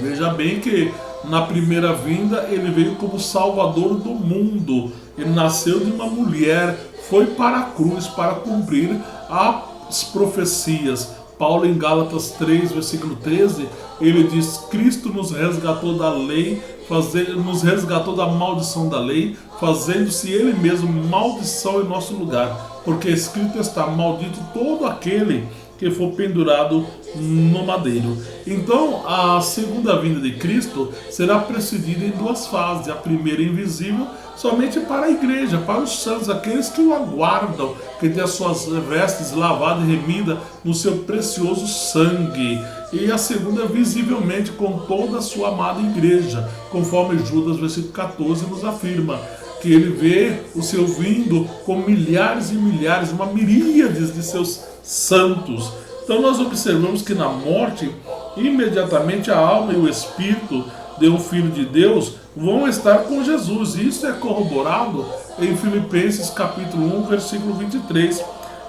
Veja bem que na primeira vinda ele veio como Salvador do mundo. Ele nasceu de uma mulher, foi para a cruz para cumprir as profecias. Paulo em Gálatas 3, versículo 13, ele diz: Cristo nos resgatou da lei, nos resgatou da maldição da lei, fazendo-se ele mesmo maldição em nosso lugar, porque escrito está: maldito todo aquele que for pendurado no madeiro. Então a segunda vinda de Cristo será precedida em duas fases. A primeira invisível, somente para a igreja, para os santos, aqueles que o aguardam, que têm as suas vestes lavadas e remidas no seu precioso sangue. E a segunda visivelmente com toda a sua amada igreja, conforme Judas versículo 14 nos afirma, que ele vê o seu vindo com milhares e milhares, uma miríade de seus santos. Então nós observamos que na morte, imediatamente a alma e o espírito de um filho de Deus vão estar com Jesus. E isso é corroborado em Filipenses capítulo 1, versículo 23.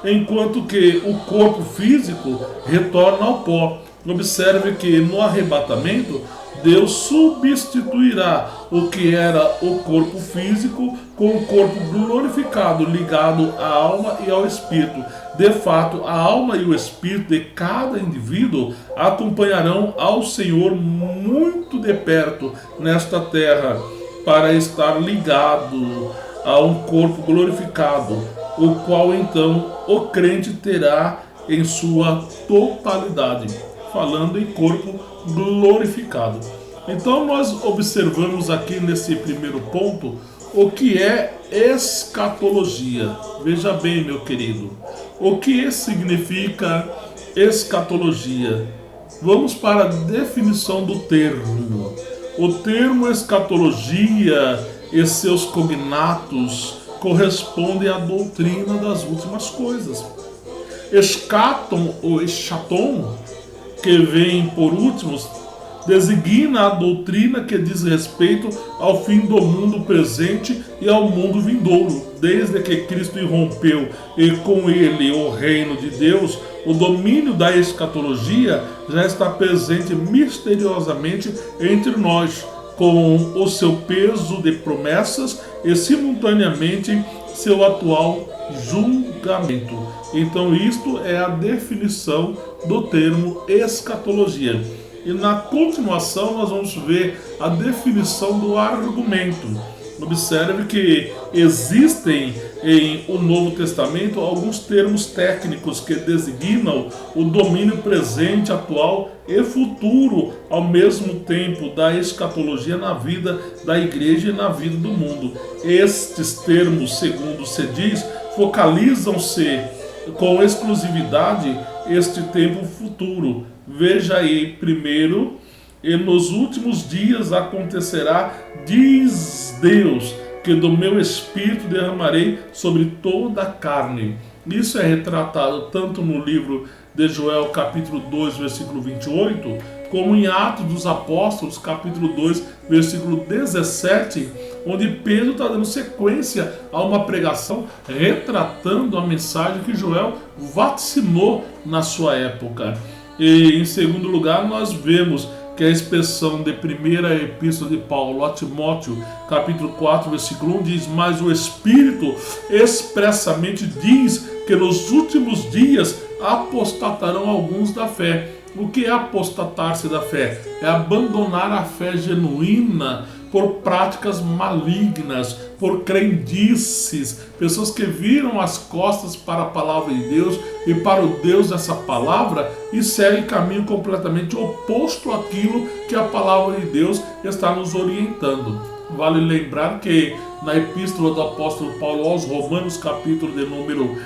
Enquanto que o corpo físico retorna ao pó. Observe que no arrebatamento, Deus substituirá o que era o corpo físico com o corpo glorificado, ligado à alma e ao espírito. De fato, a alma e o espírito de cada indivíduo acompanharão ao Senhor muito de perto nesta terra, para estar ligado a um corpo glorificado, o qual então o crente terá em sua totalidade, falando em corpo glorificado. Então nós observamos aqui nesse primeiro ponto o que é escatologia. Veja bem, meu querido, o que significa escatologia? Vamos para a definição do termo. O termo escatologia e seus cognatos correspondem à doutrina das últimas coisas. Eschaton ou eschaton, que vem por últimos, designa a doutrina que diz respeito ao fim do mundo presente e ao mundo vindouro. Desde que Cristo irrompeu e com ele o reino de Deus, o domínio da escatologia já está presente misteriosamente entre nós, com o seu peso de promessas e simultaneamente seu atual julgamento. Então isto é a definição do termo escatologia. E na continuação nós vamos ver a definição do argumento. Observe que existem em o Novo Testamento alguns termos técnicos que designam o domínio presente, atual e futuro ao mesmo tempo da escatologia na vida da igreja e na vida do mundo. Estes termos, segundo se diz, focalizam-se com exclusividade este tempo futuro. Veja aí, primeiro, e nos últimos dias acontecerá, diz Deus, que do meu espírito derramarei sobre toda a carne. Isso é retratado tanto no livro de Joel, capítulo 2, versículo 28, como em Atos dos Apóstolos, capítulo 2, versículo 17, onde Pedro está dando sequência a uma pregação retratando a mensagem que Joel vaticinou na sua época. E em segundo lugar, nós vemos que a expressão de primeira epístola de Paulo a Timóteo, capítulo 4, versículo 1, diz: mas o Espírito expressamente diz que nos últimos dias apostatarão alguns da fé. O que é apostatar-se da fé? É abandonar a fé genuína por práticas malignas, por crendices, pessoas que viram as costas para a palavra de Deus e para o Deus dessa palavra e seguem caminho completamente oposto àquilo que a palavra de Deus está nos orientando. Vale lembrar que na epístola do apóstolo Paulo aos Romanos, capítulo de número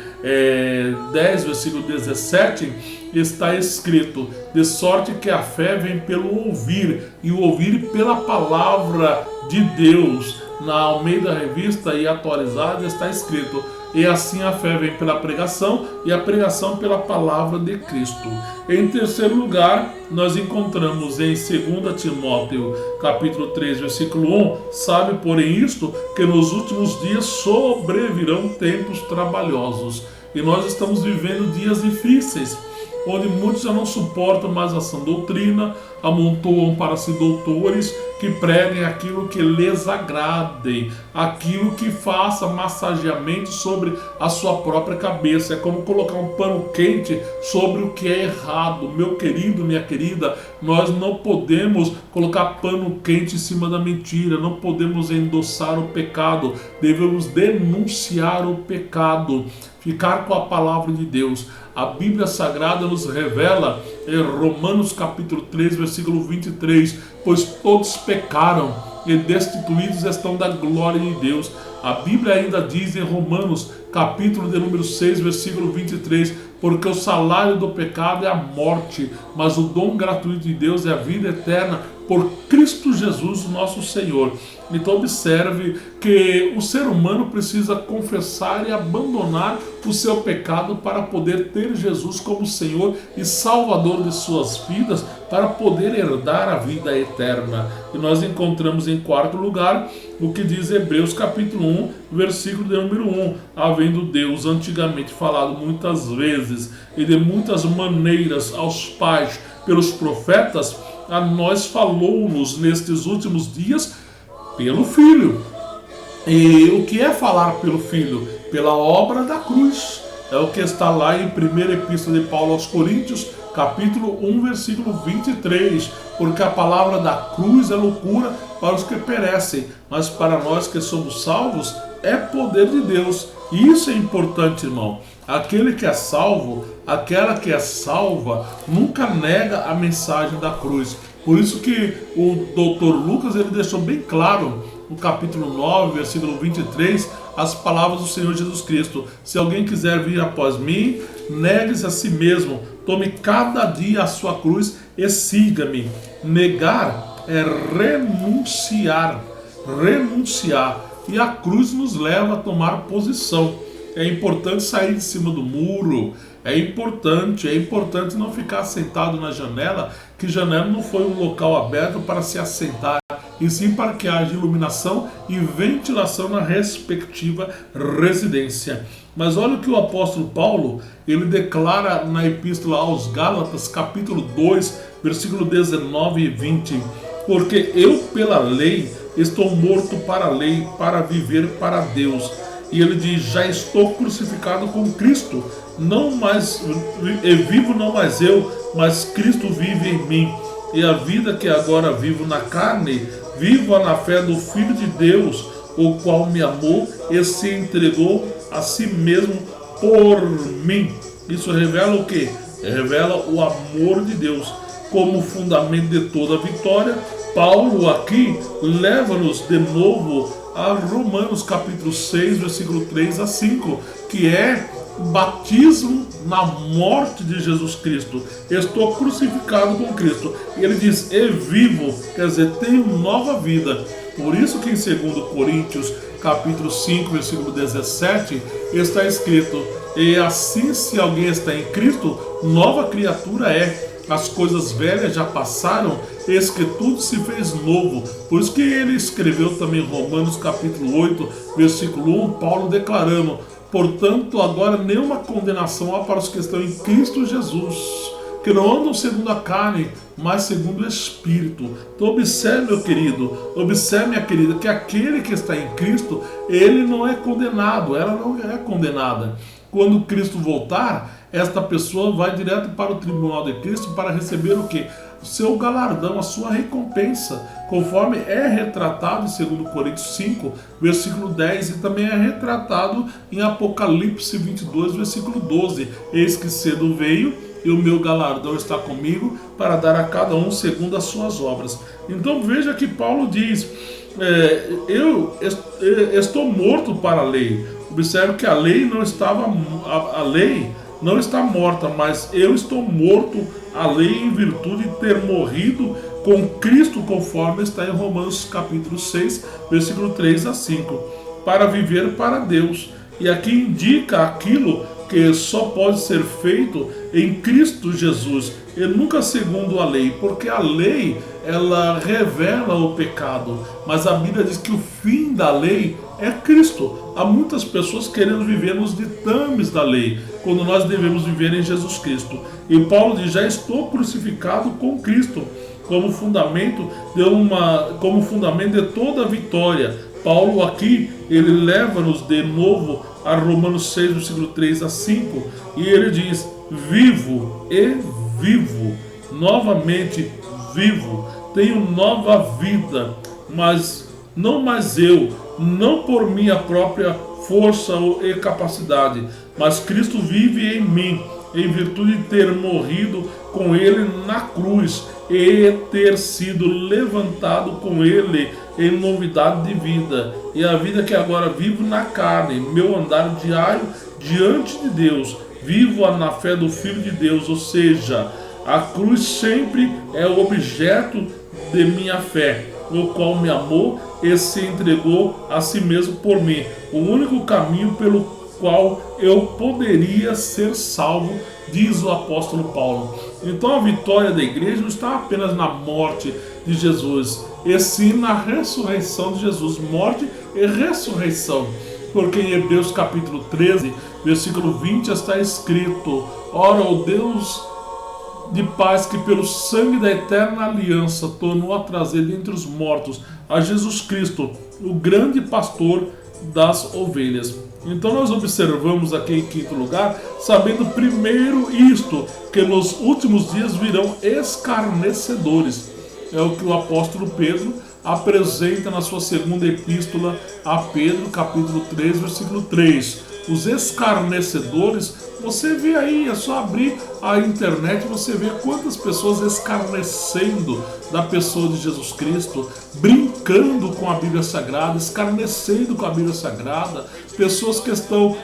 10, versículo 17, está escrito: de sorte que a fé vem pelo ouvir, e o ouvir pela palavra de Deus. Na Almeida Revista e Atualizada está escrito: e assim a fé vem pela pregação, e a pregação pela palavra de Cristo. Em terceiro lugar, nós encontramos em 2 Timóteo, capítulo 3, versículo 1, sabe, porém, isto, que nos últimos dias sobrevirão tempos trabalhosos. E nós estamos vivendo dias difíceis, onde muitos já não suportam mais a sã doutrina, amontoam para si doutores que preguem aquilo que lhes agradem, aquilo que faça massageamento sobre a sua própria cabeça. É como colocar um pano quente sobre o que é errado. Meu querido, minha querida, nós não podemos colocar pano quente em cima da mentira, não podemos endossar o pecado, devemos denunciar o pecado, ficar com a palavra de Deus. A Bíblia Sagrada nos revela em Romanos capítulo 3, versículo 23, pois todos pecaram e destituídos estão da glória de Deus. A Bíblia ainda diz em Romanos capítulo de número 6, versículo 23, porque o salário do pecado é a morte, mas o dom gratuito de Deus é a vida eterna por Cristo Jesus, nosso Senhor. Então observe que o ser humano precisa confessar e abandonar o seu pecado para poder ter Jesus como Senhor e Salvador de suas vidas, para poder herdar a vida eterna. E nós encontramos em quarto lugar o que diz Hebreus capítulo 1, versículo de número 1. Havendo Deus antigamente falado muitas vezes e de muitas maneiras aos pais pelos profetas, a nós falou-nos nestes últimos dias pelo Filho. E o que é falar pelo Filho? Pela obra da cruz. É o que está lá em 1ª Epístola de Paulo aos Coríntios, capítulo 1, versículo 23. Porque a palavra da cruz é loucura para os que perecem, mas para nós que somos salvos é poder de Deus. E isso é importante, irmão. Aquele que é salvo, aquela que é salva, nunca nega a mensagem da cruz. Por isso que o Dr. Lucas ele deixou bem claro no capítulo 9, versículo 23, as palavras do Senhor Jesus Cristo: se alguém quiser vir após mim, negue-se a si mesmo, tome cada dia a sua cruz e siga-me. Negar é renunciar. E a cruz nos leva a tomar posição. É importante sair de cima do muro. É importante não ficar sentado na janela, que janela não foi um local aberto para se assentar, e sim para que haja iluminação e ventilação na respectiva residência. Mas olha o que o apóstolo Paulo, ele declara na epístola aos Gálatas, capítulo 2, versículo 19 e 20. Porque eu pela lei estou morto para a lei, para viver para Deus. E ele diz: já estou crucificado com Cristo, não mais vivo, não mais eu, mas Cristo vive em mim. E a vida que agora vivo na carne, vivo na fé do Filho de Deus, o qual me amou e se entregou a si mesmo por mim. Isso revela o quê? Revela o amor de Deus como fundamento de toda a vitória. Paulo aqui leva-nos de novo a Romanos capítulo 6, versículo 3 a 5, que é o batismo na morte de Jesus Cristo. Estou crucificado com Cristo. E ele diz: e vivo, quer dizer, tenho nova vida. Por isso que em 2 Coríntios capítulo 5, versículo 17, está escrito: e assim, se alguém está em Cristo, nova criatura é. As coisas velhas já passaram, eis que tudo se fez novo. Por isso que ele escreveu também Romanos capítulo 8, versículo 1, Paulo declarando: portanto, agora nenhuma condenação há para os que estão em Cristo Jesus, que não andam segundo a carne, mas segundo o Espírito. Então observe, meu querido, observe, minha querida, que aquele que está em Cristo, ele não é condenado, ela não é condenada. Quando Cristo voltar, esta pessoa vai direto para o tribunal de Cristo para receber o quê? O seu galardão, a sua recompensa, conforme é retratado em 2 Coríntios 5, versículo 10, e também é retratado em Apocalipse 22, versículo 12. Eis que cedo veio, e o meu galardão está comigo, para dar a cada um segundo as suas obras. Então veja que Paulo diz: eu estou morto para a lei. Observe que a lei não está morta, mas eu estou morto à lei em virtude de ter morrido com Cristo, conforme está em Romanos capítulo 6, versículo 3 a 5, para viver para Deus. E aqui indica aquilo que só pode ser feito em Cristo Jesus, e nunca segundo a lei, porque a lei, ela revela o pecado, mas a Bíblia diz que o fim da lei é Cristo. Há muitas pessoas querendo viver nos ditames da lei, quando nós devemos viver em Jesus Cristo. E Paulo diz: já estou crucificado com Cristo, como fundamento de toda a vitória. Paulo aqui, ele leva-nos de novo a Romanos 6, versículo 3 a 5, e ele diz: vivo e vivo, novamente vivo, tenho nova vida, mas não mais eu, não por minha própria força e capacidade, mas Cristo vive em mim, em virtude de ter morrido com Ele na cruz e ter sido levantado com Ele em novidade de vida. E a vida que agora vivo na carne, meu andar diário diante de Deus, vivo na fé do Filho de Deus, ou seja, a cruz sempre é o objeto de minha fé, o qual me amou e se entregou a si mesmo por mim. O único caminho pelo qual eu poderia ser salvo, diz o apóstolo Paulo. Então a vitória da igreja não está apenas na morte de Jesus, e sim na ressurreição de Jesus, morte e ressurreição. Porque em Hebreus capítulo 13, versículo 20 está escrito: ora, o Deus de paz, que pelo sangue da eterna aliança tornou a trazer dentre os mortos a Jesus Cristo, o grande pastor das ovelhas. Então nós observamos aqui em quinto lugar, sabendo primeiro isto, que nos últimos dias virão escarnecedores. É o que o apóstolo Pedro apresenta na sua segunda epístola a Pedro, capítulo 3, versículo 3. Os escarnecedores, você vê aí, é só abrir a internet e você vê quantas pessoas escarnecendo da pessoa de Jesus Cristo, brincando com a Bíblia Sagrada, escarnecendo com a Bíblia Sagrada, pessoas que estão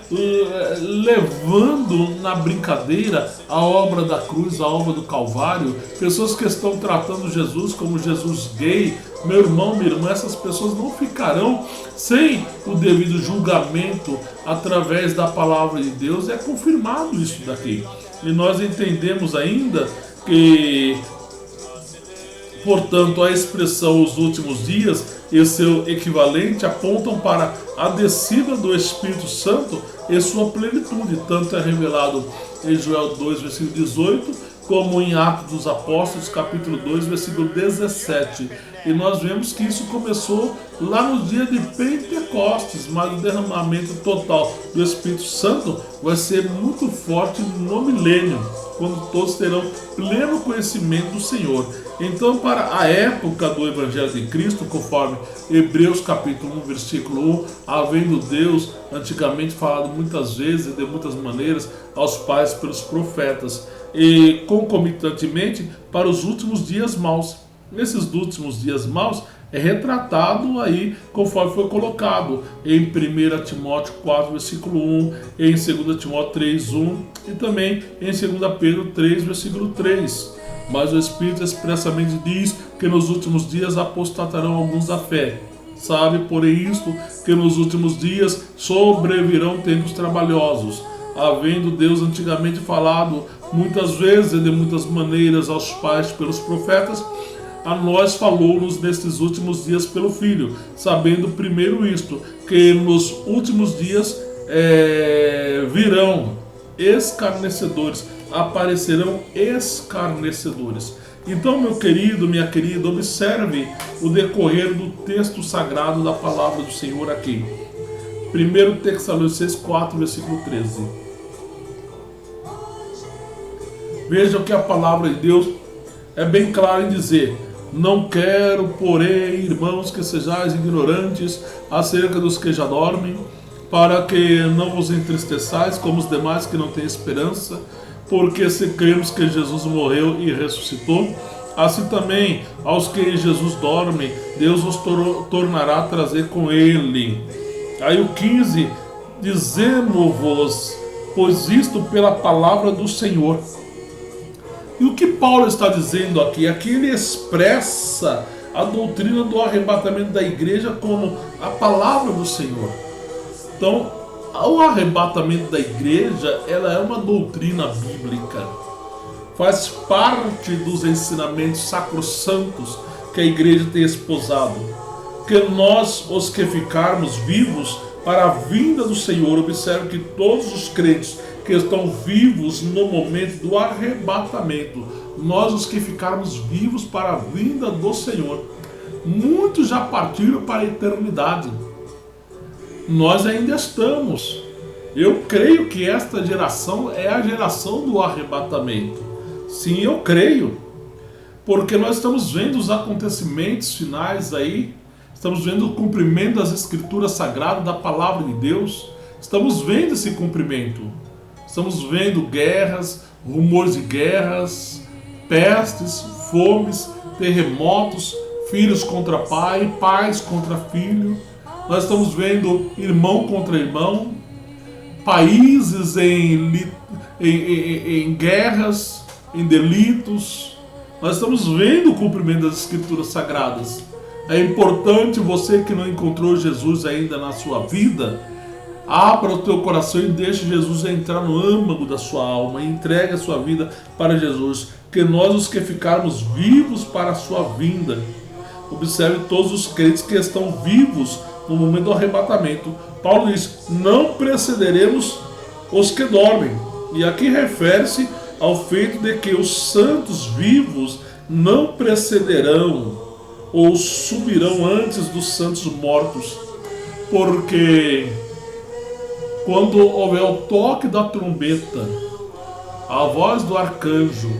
levando na brincadeira a obra da cruz, a obra do Calvário, pessoas que estão tratando Jesus como Jesus gay. Meu irmão, minha irmã, essas pessoas não ficarão sem o devido julgamento através da palavra de Deus. É confirmado isso daqui. E nós entendemos ainda que, portanto, a expressão os últimos dias e seu equivalente apontam para a descida do Espírito Santo e sua plenitude. Tanto é revelado em Joel 2, versículo 18, como em Atos dos Apóstolos, capítulo 2, versículo 17. E nós vemos que isso começou lá no dia de Pentecostes, mas o derramamento total do Espírito Santo vai ser muito forte no milênio, quando todos terão pleno conhecimento do Senhor. Então, para a época do Evangelho de Cristo, conforme Hebreus capítulo 1, versículo 1, havendo Deus antigamente falado muitas vezes e de muitas maneiras aos pais pelos profetas, e concomitantemente para os últimos dias maus. Nesses últimos dias maus é retratado aí conforme foi colocado em 1 Timóteo 4, versículo 1, em 2 Timóteo 3, 1 e também em 2 Pedro 3, versículo 3. Mas o Espírito expressamente diz que nos últimos dias apostatarão alguns da fé. Sabe, porém, isto, que nos últimos dias sobrevirão tempos trabalhosos, havendo Deus antigamente falado muitas vezes e de muitas maneiras aos pais pelos profetas, a nós falou-nos nestes últimos dias pelo Filho, sabendo primeiro isto, que nos últimos dias virão escarnecedores, aparecerão escarnecedores. Então, meu querido, minha querida, observe o decorrer do texto sagrado da palavra do Senhor aqui. 1 Tessalonicenses 4, versículo 13. Veja que a palavra de Deus é bem clara em dizer: não quero, porém, irmãos, que sejais ignorantes acerca dos que já dormem, para que não vos entristeçais como os demais que não têm esperança, porque se cremos que Jesus morreu e ressuscitou, assim também aos que em Jesus dormem, Deus os tornará a trazer com ele. Aí o 15, dizemos-vos, pois isto pela palavra do Senhor. E o que Paulo está dizendo aqui? Aqui ele expressa a doutrina do arrebatamento da igreja como a palavra do Senhor. Então, o arrebatamento da igreja, ela é uma doutrina bíblica. Faz parte dos ensinamentos sacrossantos que a igreja tem esposado. Que nós, os que ficarmos vivos para a vinda do Senhor, observe que todos os crentes que estão vivos no momento do arrebatamento, nós os que ficarmos vivos para a vinda do Senhor, muitos já partiram para a eternidade. Nós ainda estamos. Eu creio que esta geração é a geração do arrebatamento. Sim, eu creio. Porque nós estamos vendo os acontecimentos finais aí, estamos vendo o cumprimento das escrituras sagradas, da palavra de Deus. Estamos vendo esse cumprimento. Estamos vendo guerras, rumores de guerras, pestes, fomes, terremotos, filhos contra pai, pais contra filho. Nós estamos vendo irmão contra irmão, países em guerras, em delitos. Nós estamos vendo o cumprimento das Escrituras Sagradas. É importante você que não encontrou Jesus ainda na sua vida, abra o teu coração e deixe Jesus entrar no âmago da sua alma e entregue a sua vida para Jesus. Que nós, os que ficarmos vivos para a sua vinda, observe todos os crentes que estão vivos no momento do arrebatamento. Paulo diz, não precederemos os que dormem. E aqui refere-se ao feito de que os santos vivos não precederão ou subirão antes dos santos mortos. Porque quando houver o toque da trombeta, a voz do arcanjo,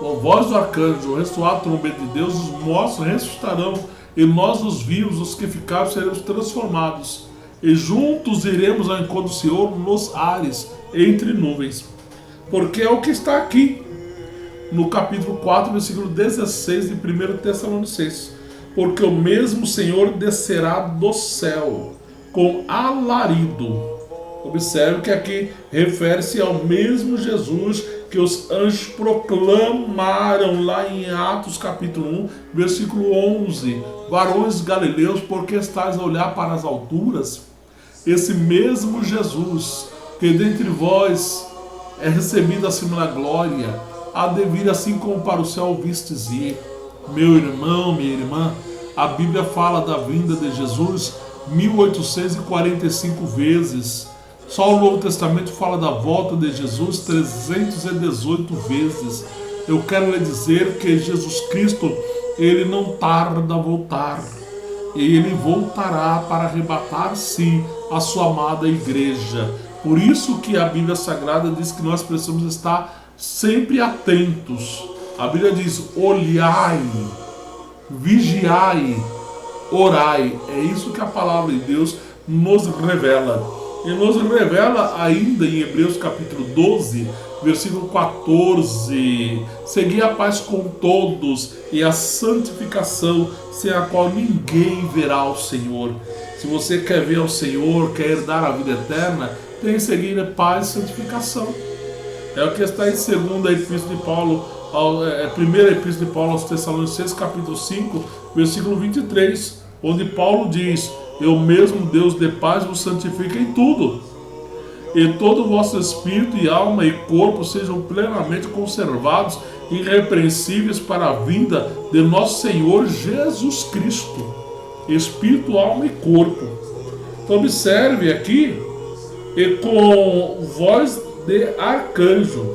o ressoar da trombeta de Deus, os mortos ressuscitarão, e nós, os vivos, os que ficarmos, seremos transformados, e juntos iremos ao encontro do Senhor nos ares, entre nuvens. Porque é o que está aqui, no capítulo 4, versículo 16 de 1 Tessalonicenses. Porque o mesmo Senhor descerá do céu, com alarido. Observe que aqui refere-se ao mesmo Jesus que os anjos proclamaram lá em Atos capítulo 1, versículo 11. Varões galileus, por que estáis a olhar para as alturas? Esse mesmo Jesus, que dentre vós é recebido acima da glória, há de vir assim como para o céu vistes ir. Meu irmão, minha irmã, a Bíblia fala da vinda de Jesus 1845 vezes. Só o Novo Testamento fala da volta de Jesus 318 vezes. Eu quero lhe dizer que Jesus Cristo, ele não tarda a voltar. Ele voltará para arrebatar, sim, a sua amada igreja. Por isso que a Bíblia Sagrada diz que nós precisamos estar sempre atentos. A Bíblia diz, olhai, vigiai, orai. É isso que a palavra de Deus nos revela. E nos revela ainda em Hebreus capítulo 12, versículo 14. Segui a paz com todos e a santificação, sem a qual ninguém verá o Senhor. Se você quer ver o Senhor, quer herdar a vida eterna, tem que seguir a paz e santificação. É o que está em 2ª Epístola de Paulo, primeira Epístola de Paulo aos Tessalonicenses, capítulo 5, versículo 23, onde Paulo diz, eu mesmo, Deus de paz, vos santifica em tudo, e todo o vosso espírito e alma e corpo sejam plenamente conservados, irrepreensíveis para a vinda de nosso Senhor Jesus Cristo. Espírito, alma e corpo. Então observe aqui, e com voz de arcanjo.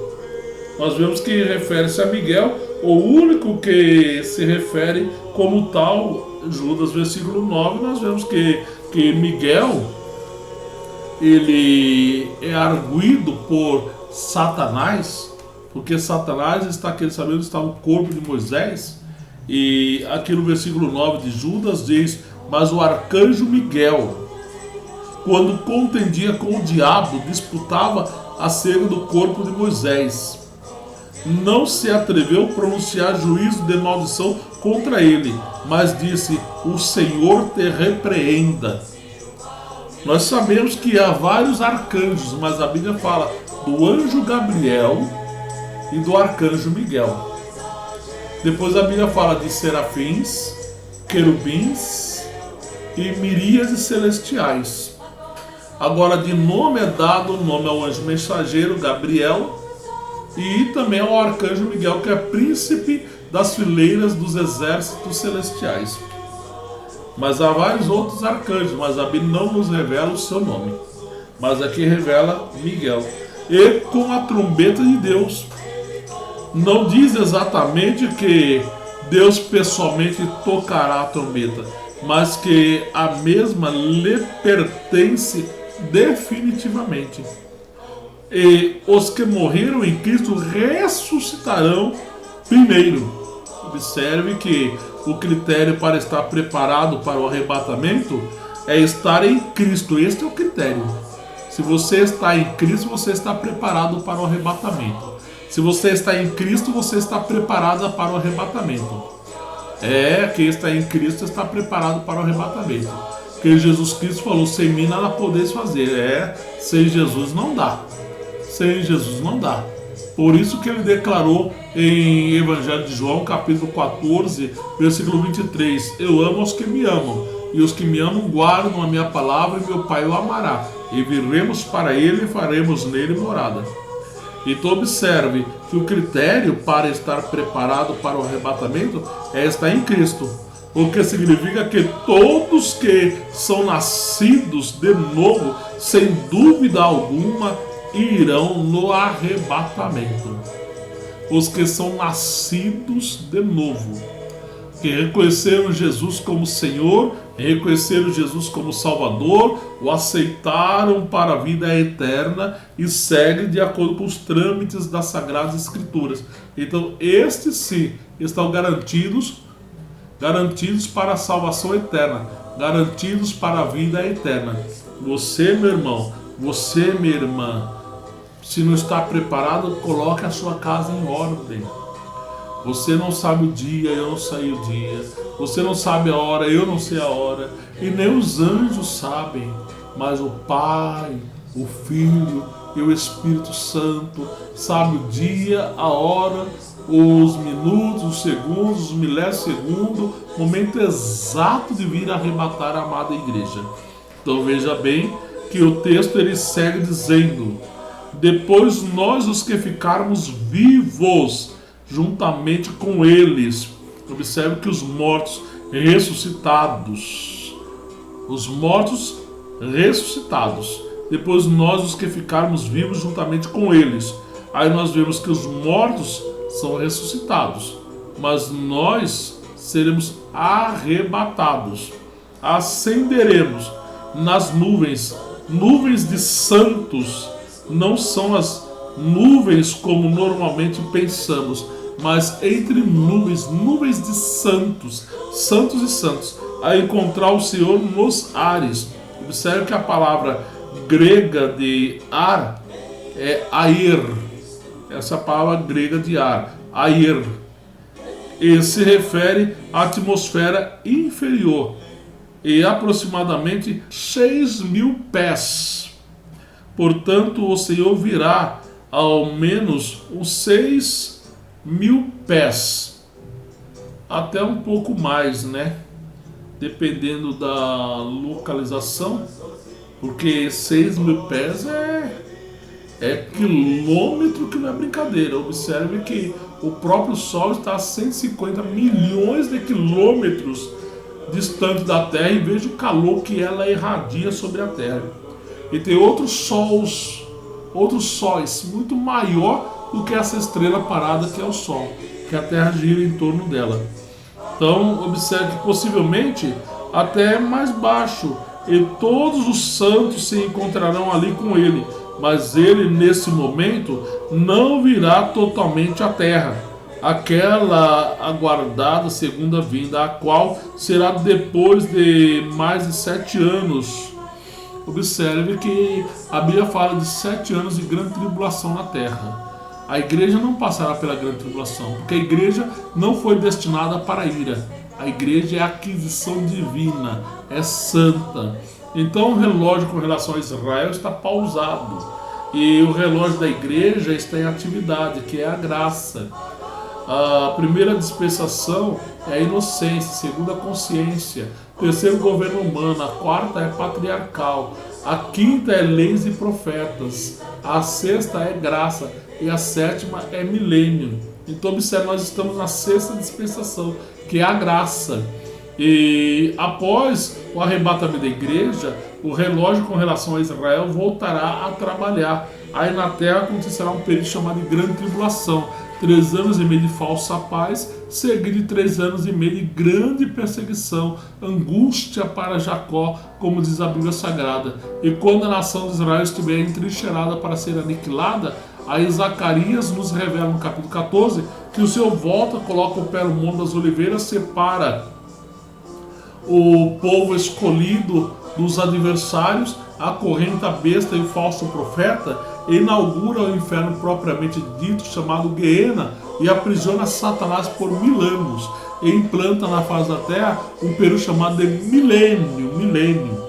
Nós vemos que refere-se a Miguel, o único que se refere como tal. Judas, versículo 9, nós vemos que Miguel, ele é arguido por Satanás, porque Satanás está querendo saber onde está o corpo de Moisés. E aqui no versículo 9 de Judas diz, mas o arcanjo Miguel, quando contendia com o diabo, disputava acerca do corpo de Moisés. Não se atreveu a pronunciar juízo de maldição contra ele, mas disse, o Senhor te repreenda. Nós sabemos que há vários arcanjos, mas a Bíblia fala do anjo Gabriel e do arcanjo Miguel. Depois a Bíblia fala de serafins, querubins e miríades celestiais. Agora de nome é dado o nome ao anjo mensageiro Gabriel e também ao arcanjo Miguel, que é príncipe das fileiras dos exércitos celestiais. Mas há vários outros arcanjos, mas a Bíblia não nos revela o seu nome. Mas aqui revela Miguel. E com a trombeta de Deus. Não diz exatamente que Deus pessoalmente tocará a trombeta, mas que a mesma lhe pertence definitivamente. E os que morreram em Cristo ressuscitarão primeiro. Observe que o critério para estar preparado para o arrebatamento é estar em Cristo. Este é o critério. Se você está em Cristo, você está preparado para o arrebatamento. Se você está em Cristo, você está preparado para o arrebatamento. Quem está em Cristo está preparado para o arrebatamento. Porque Jesus Cristo falou, sem mim nada podeis fazer. Sem Jesus não dá. Sem Jesus não dá. Por isso que ele declarou em Evangelho de João, capítulo 14, versículo 23, eu amo os que me amam, e os que me amam guardam a minha palavra, e meu Pai o amará, e viremos para ele e faremos nele morada. Então observe que o critério para estar preparado para o arrebatamento é estar em Cristo, o que significa que todos que são nascidos de novo, sem dúvida alguma, irão no arrebatamento. Os que são nascidos de novo, que reconheceram Jesus como Senhor, reconheceram Jesus como Salvador, o aceitaram para a vida eterna e seguem de acordo com os trâmites das Sagradas Escrituras. Então, estes sim estão garantidos para a salvação eterna, garantidos para a vida eterna. Você, meu irmão, você, minha irmã, se não está preparado, coloque a sua casa em ordem. Você não sabe o dia, eu não sei o dia. Você não sabe a hora, eu não sei a hora. E nem os anjos sabem. Mas o Pai, o Filho e o Espírito Santo sabem o dia, a hora, os minutos, os segundos, os milésimos, momento exato de vir arrebatar a amada igreja. Então veja bem que o texto ele segue dizendo: depois nós os que ficarmos vivos juntamente com eles. Observe que os mortos ressuscitados, depois nós os que ficarmos vivos juntamente com eles. Aí nós vemos que os mortos são ressuscitados, mas nós seremos arrebatados, ascenderemos nas nuvens de santos. Não são as nuvens como normalmente pensamos, mas entre nuvens de santos e santos, a encontrar o Senhor nos ares. Observe que a palavra grega de ar é air, essa palavra grega de ar, air, e se refere à atmosfera inferior, e aproximadamente 6.000 pés. Portanto, o Senhor virá ao menos uns 6.000 pés, até um pouco mais, né? Dependendo da localização, porque 6.000 pés é quilômetro, que não é brincadeira. Observe que o próprio Sol está a 150 milhões de quilômetros distante da Terra, e veja o calor que ela irradia sobre a Terra. E tem outros sóis muito maior do que essa estrela parada que é o Sol, que a Terra gira em torno dela. Então observe que possivelmente até mais baixo, e todos os santos se encontrarão ali com ele, mas ele nesse momento não virá totalmente à Terra, aquela aguardada segunda vinda, a qual será depois de mais de 7 anos. Observe que a Bíblia fala de 7 anos de grande tribulação na terra. A igreja não passará pela grande tribulação, porque a igreja não foi destinada para a ira. A igreja é aquisição divina, é santa. Então o relógio com relação a Israel está pausado, e o relógio da igreja está em atividade, que é a graça. A primeira dispensação é a inocência, segunda a consciência, terceiro governo humano, a quarta é patriarcal, a quinta é leis e profetas, a sexta é graça e a sétima é milênio. Então observe, nós estamos na sexta dispensação, que é a graça. E após o arrebatamento da igreja, o relógio com relação a Israel voltará a trabalhar. Aí na terra acontecerá um período chamado de grande tribulação, 3 anos e meio de falsa paz, seguido de 3 anos e meio de grande perseguição, angústia para Jacó, como diz a Bíblia Sagrada. E quando a nação de Israel estiver entrincheirada para ser aniquilada, aí Zacarias nos revela no capítulo 14 que o Senhor volta, coloca o pé no Monte das Oliveiras, separa o povo escolhido dos adversários, acorrenta a besta e o falso profeta, e inaugura o inferno propriamente dito, chamado Guiena, e aprisiona Satanás por 1000 anos, e implanta na face da terra um período chamado de milênio.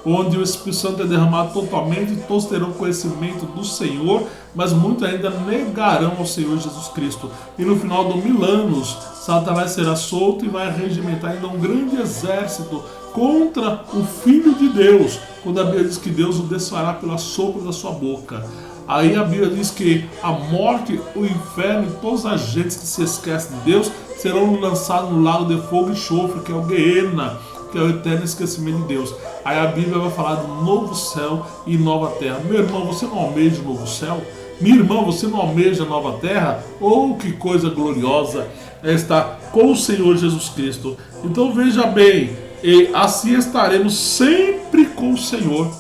onde o Espírito Santo é derramado totalmente, todos terão conhecimento do Senhor, mas muitos ainda negarão ao Senhor Jesus Cristo. E no final do 1000 anos, Satanás será solto e vai regimentar ainda um grande exército contra o Filho de Deus, quando a Bíblia diz que Deus o desfará pela sopro da sua boca. Aí a Bíblia diz que a morte, o inferno e todos os agentes que se esquecem de Deus serão lançados no lago de fogo e enxofre, que é o Gehenna, que é o eterno esquecimento de Deus. Aí a Bíblia vai falar de novo céu e nova terra. Meu irmão, você não almeja o novo céu? Minha irmã, você não almeja a nova terra? Oh, que coisa gloriosa é estar com o Senhor Jesus Cristo. Então veja bem, e assim estaremos sempre com o Senhor.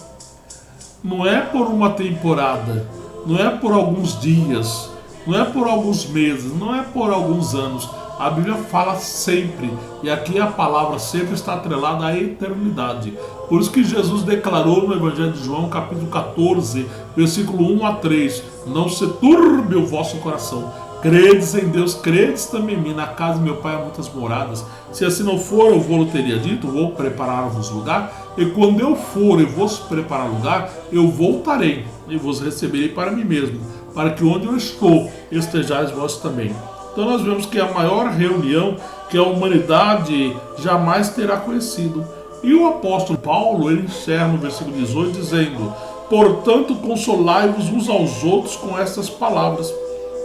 Não é por uma temporada, não é por alguns dias, não é por alguns meses, não é por alguns anos. A Bíblia fala sempre, e aqui a palavra sempre está atrelada à eternidade. Por isso que Jesus declarou no Evangelho de João, capítulo 14, versículo 1 a 3, não se turbe o vosso coração, credes em Deus, credes também em mim, na casa de meu Pai há muitas moradas. Se assim não for, eu vou teria dito, vou preparar-vos lugar, e quando eu for e vos preparar lugar, eu voltarei e vos receberei para mim mesmo, para que onde eu estou, estejais vós também. Então nós vemos que é a maior reunião que a humanidade jamais terá conhecido. E o apóstolo Paulo, ele encerra no versículo 18 dizendo: portanto, consolai-vos uns aos outros com estas palavras.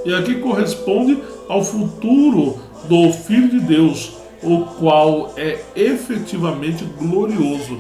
E aqui corresponde ao futuro do Filho de Deus, o qual é efetivamente glorioso.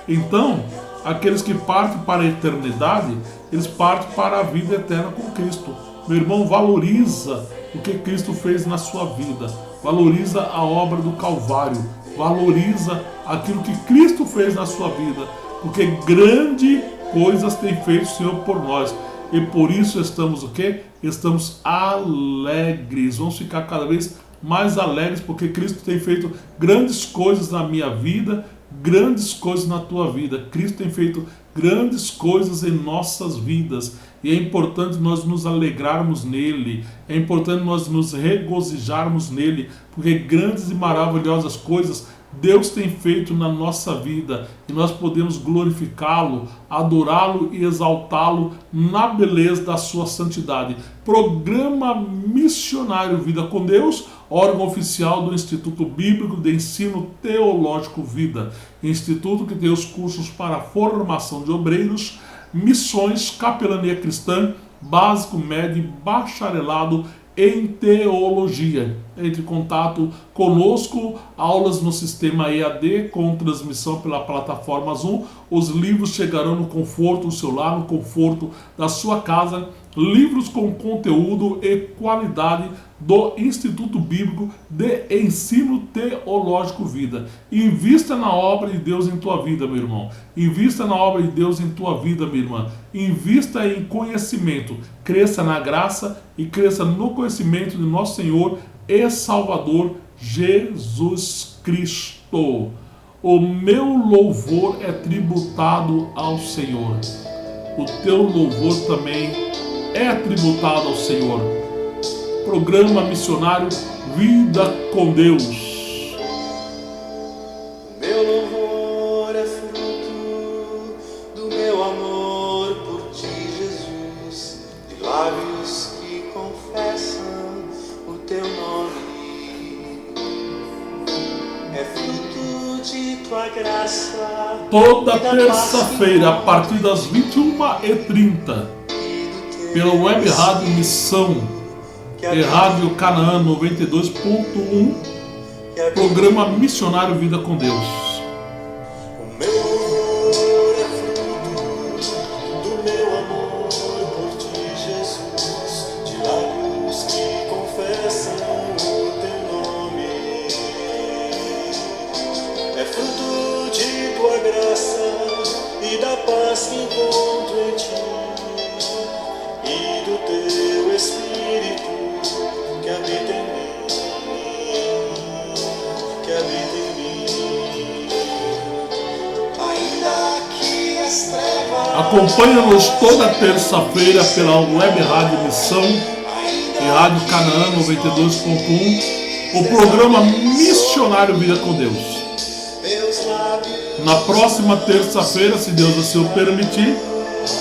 Então, aqueles que partem para a eternidade, eles partem para a vida eterna com Cristo. Meu irmão, valoriza o que Cristo fez na sua vida, valoriza a obra do Calvário, valoriza aquilo que Cristo fez na sua vida, porque grandes coisas tem feito o Senhor por nós, e por isso estamos o quê? Estamos alegres, vamos ficar cada vez mais alegres, porque Cristo tem feito grandes coisas na minha vida, grandes coisas na tua vida. Cristo tem feito grandes coisas em nossas vidas, e é importante nós nos alegrarmos nele, é importante nós nos regozijarmos nele, porque grandes e maravilhosas coisas Deus tem feito na nossa vida, e nós podemos glorificá-lo, adorá-lo e exaltá-lo na beleza da sua santidade. Programa Missionário Vida com Deus, órgão oficial do Instituto Bíblico de Ensino Teológico Vida, instituto que tem os cursos para a formação de obreiros, missões, capelania cristã, básico, médio e bacharelado em teologia. Entre em contato conosco, aulas no sistema EAD com transmissão pela plataforma Zoom. Os livros chegarão no conforto do seu lar, no conforto da sua casa. Livros com conteúdo e qualidade do Instituto Bíblico de Ensino Teológico Vida. Invista na obra de Deus em tua vida, meu irmão. Invista na obra de Deus em tua vida, minha irmã. Invista em conhecimento. Cresça na graça e cresça no conhecimento de nosso Senhor e Salvador Jesus Cristo. O meu louvor é tributado ao Senhor. O teu louvor também é tributado ao Senhor. Programa Missionário Vida com Deus. Meu louvor é fruto do meu amor por ti, Jesus, de lábios que confessam o teu nome. É fruto de tua graça. Toda terça-feira, a partir das 21h30, pela Web Rádio Missão e Rádio Canaã 92.1, programa Missionário Vida com Deus. O meu louvor é fruto do meu amor por ti, Jesus, de lábios que confessam o teu nome. É fruto de tua graça e da paz que encontro em ti, e do teu Espírito que habita em mim, que habita em mim. Ainda que as trevas Acompanha-nos toda terça-feira pela Web Rádio Missão e Rádio Canaã 92.1, o programa Missionário Vida com Deus. Na próxima terça-feira, se Deus assim o permitir,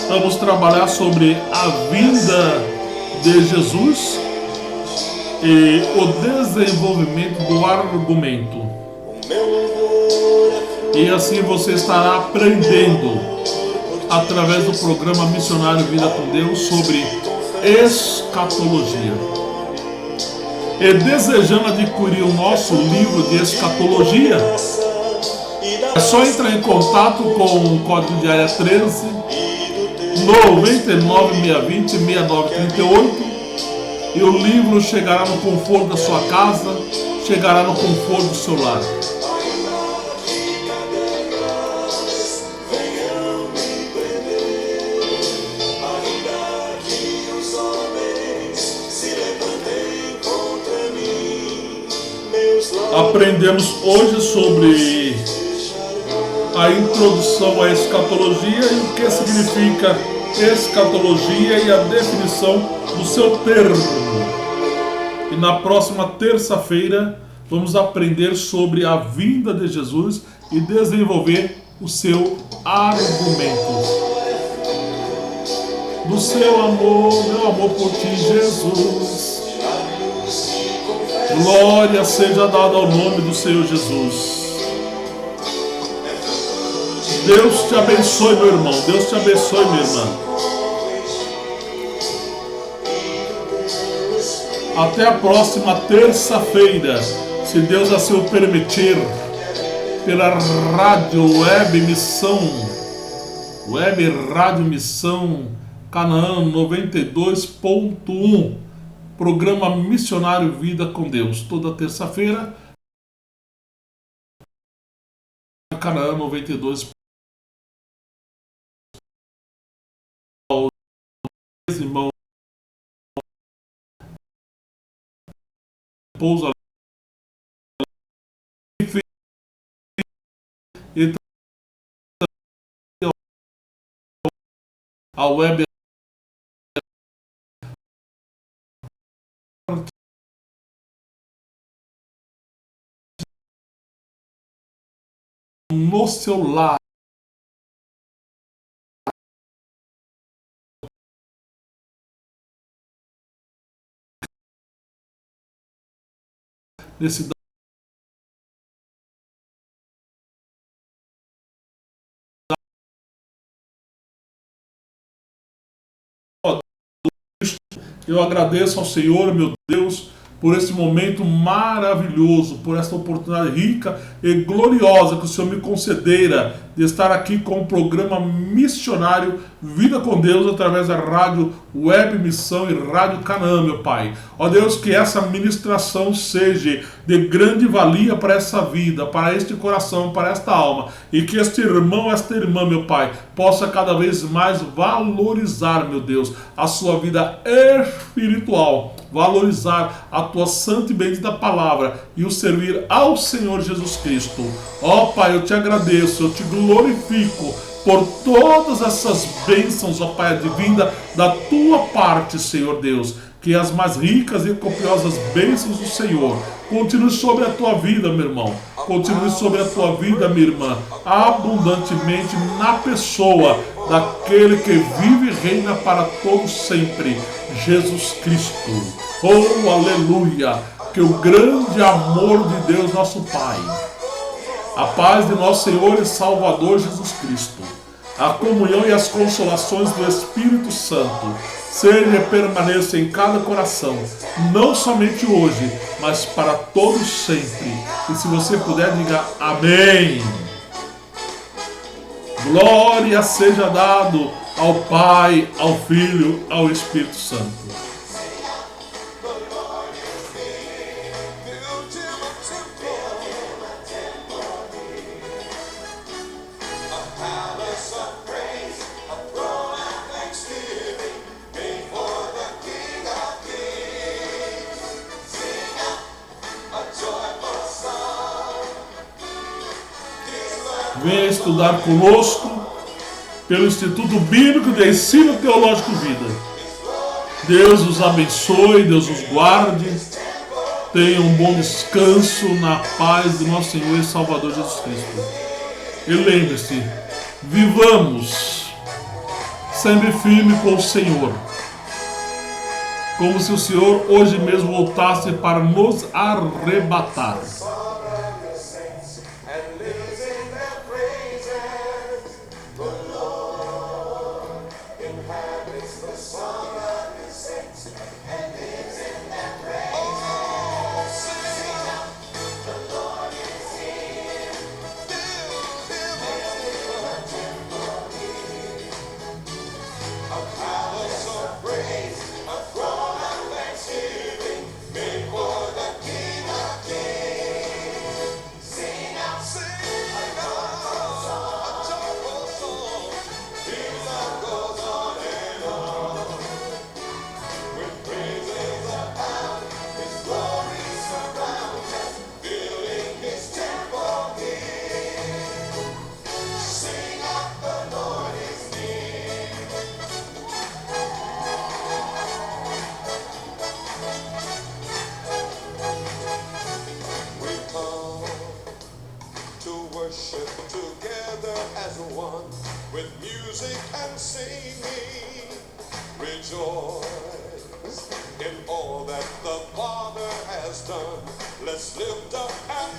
vamos trabalhar sobre a vinda de Jesus e o desenvolvimento do argumento. E assim você estará aprendendo através do programa Missionário Vida com Deus sobre escatologia. E desejando adquirir o nosso livro de escatologia, é só entrar em contato com o código de área 13 99620 6938 e o livro chegará no conforto da sua casa, chegará no conforto do seu lar. Aprendemos hoje sobre a introdução à escatologia e o que significa escatologia e a definição do seu termo. E na próxima terça-feira vamos aprender sobre a vinda de Jesus e desenvolver o seu argumento. Do seu amor, meu amor por ti, Jesus. Glória seja dada ao nome do Senhor Jesus. Deus te abençoe, meu irmão. Deus te abençoe, minha irmã. Até a próxima terça-feira, se Deus assim o permitir, pela Rádio Web Rádio Missão Canaã 92.1, programa Missionário Vida com Deus, toda terça-feira, Canaã 92. Irmão, pousa e a web no seu lar. Nesse eu agradeço ao Senhor, meu Deus, por esse momento maravilhoso, por esta oportunidade rica e gloriosa que o Senhor me concedera de estar aqui com o programa missionário Vida com Deus através da Rádio Web Missão e Rádio Canaã, meu Pai. Ó Deus, que essa ministração seja de grande valia para essa vida, para este coração, para esta alma, e que este irmão, esta irmã, meu Pai, possa cada vez mais valorizar, meu Deus, a sua vida espiritual, valorizar a tua santa e bendita palavra e o servir ao Senhor Jesus Cristo. Ó Pai, eu te agradeço, eu te glorifico por todas essas bênçãos, ó Pai, advinda da tua parte, Senhor Deus, que as mais ricas e copiosas bênçãos do Senhor continue sobre a tua vida, meu irmão, continue sobre a tua vida, minha irmã, abundantemente na pessoa daquele que vive e reina para todos sempre, Jesus Cristo. Oh, aleluia! Que o grande amor de Deus, nosso Pai, a paz de nosso Senhor e Salvador Jesus Cristo, a comunhão e as consolações do Espírito Santo seja e permaneça em cada coração, não somente hoje, mas para todos sempre. E se você puder, diga amém. Glória seja dado ao Pai, ao Filho, ao Espírito Santo. Venha estudar conosco pelo Instituto Bíblico de Ensino Teológico Vida. Deus os abençoe, Deus os guarde. Tenha um bom descanso na paz do nosso Senhor e Salvador Jesus Cristo. E lembre-se, vivamos sempre firme com o Senhor, como se o Senhor hoje mesmo voltasse para nos arrebatar. Together as one, with music and singing, rejoice in all that the Father has done. Let's lift up an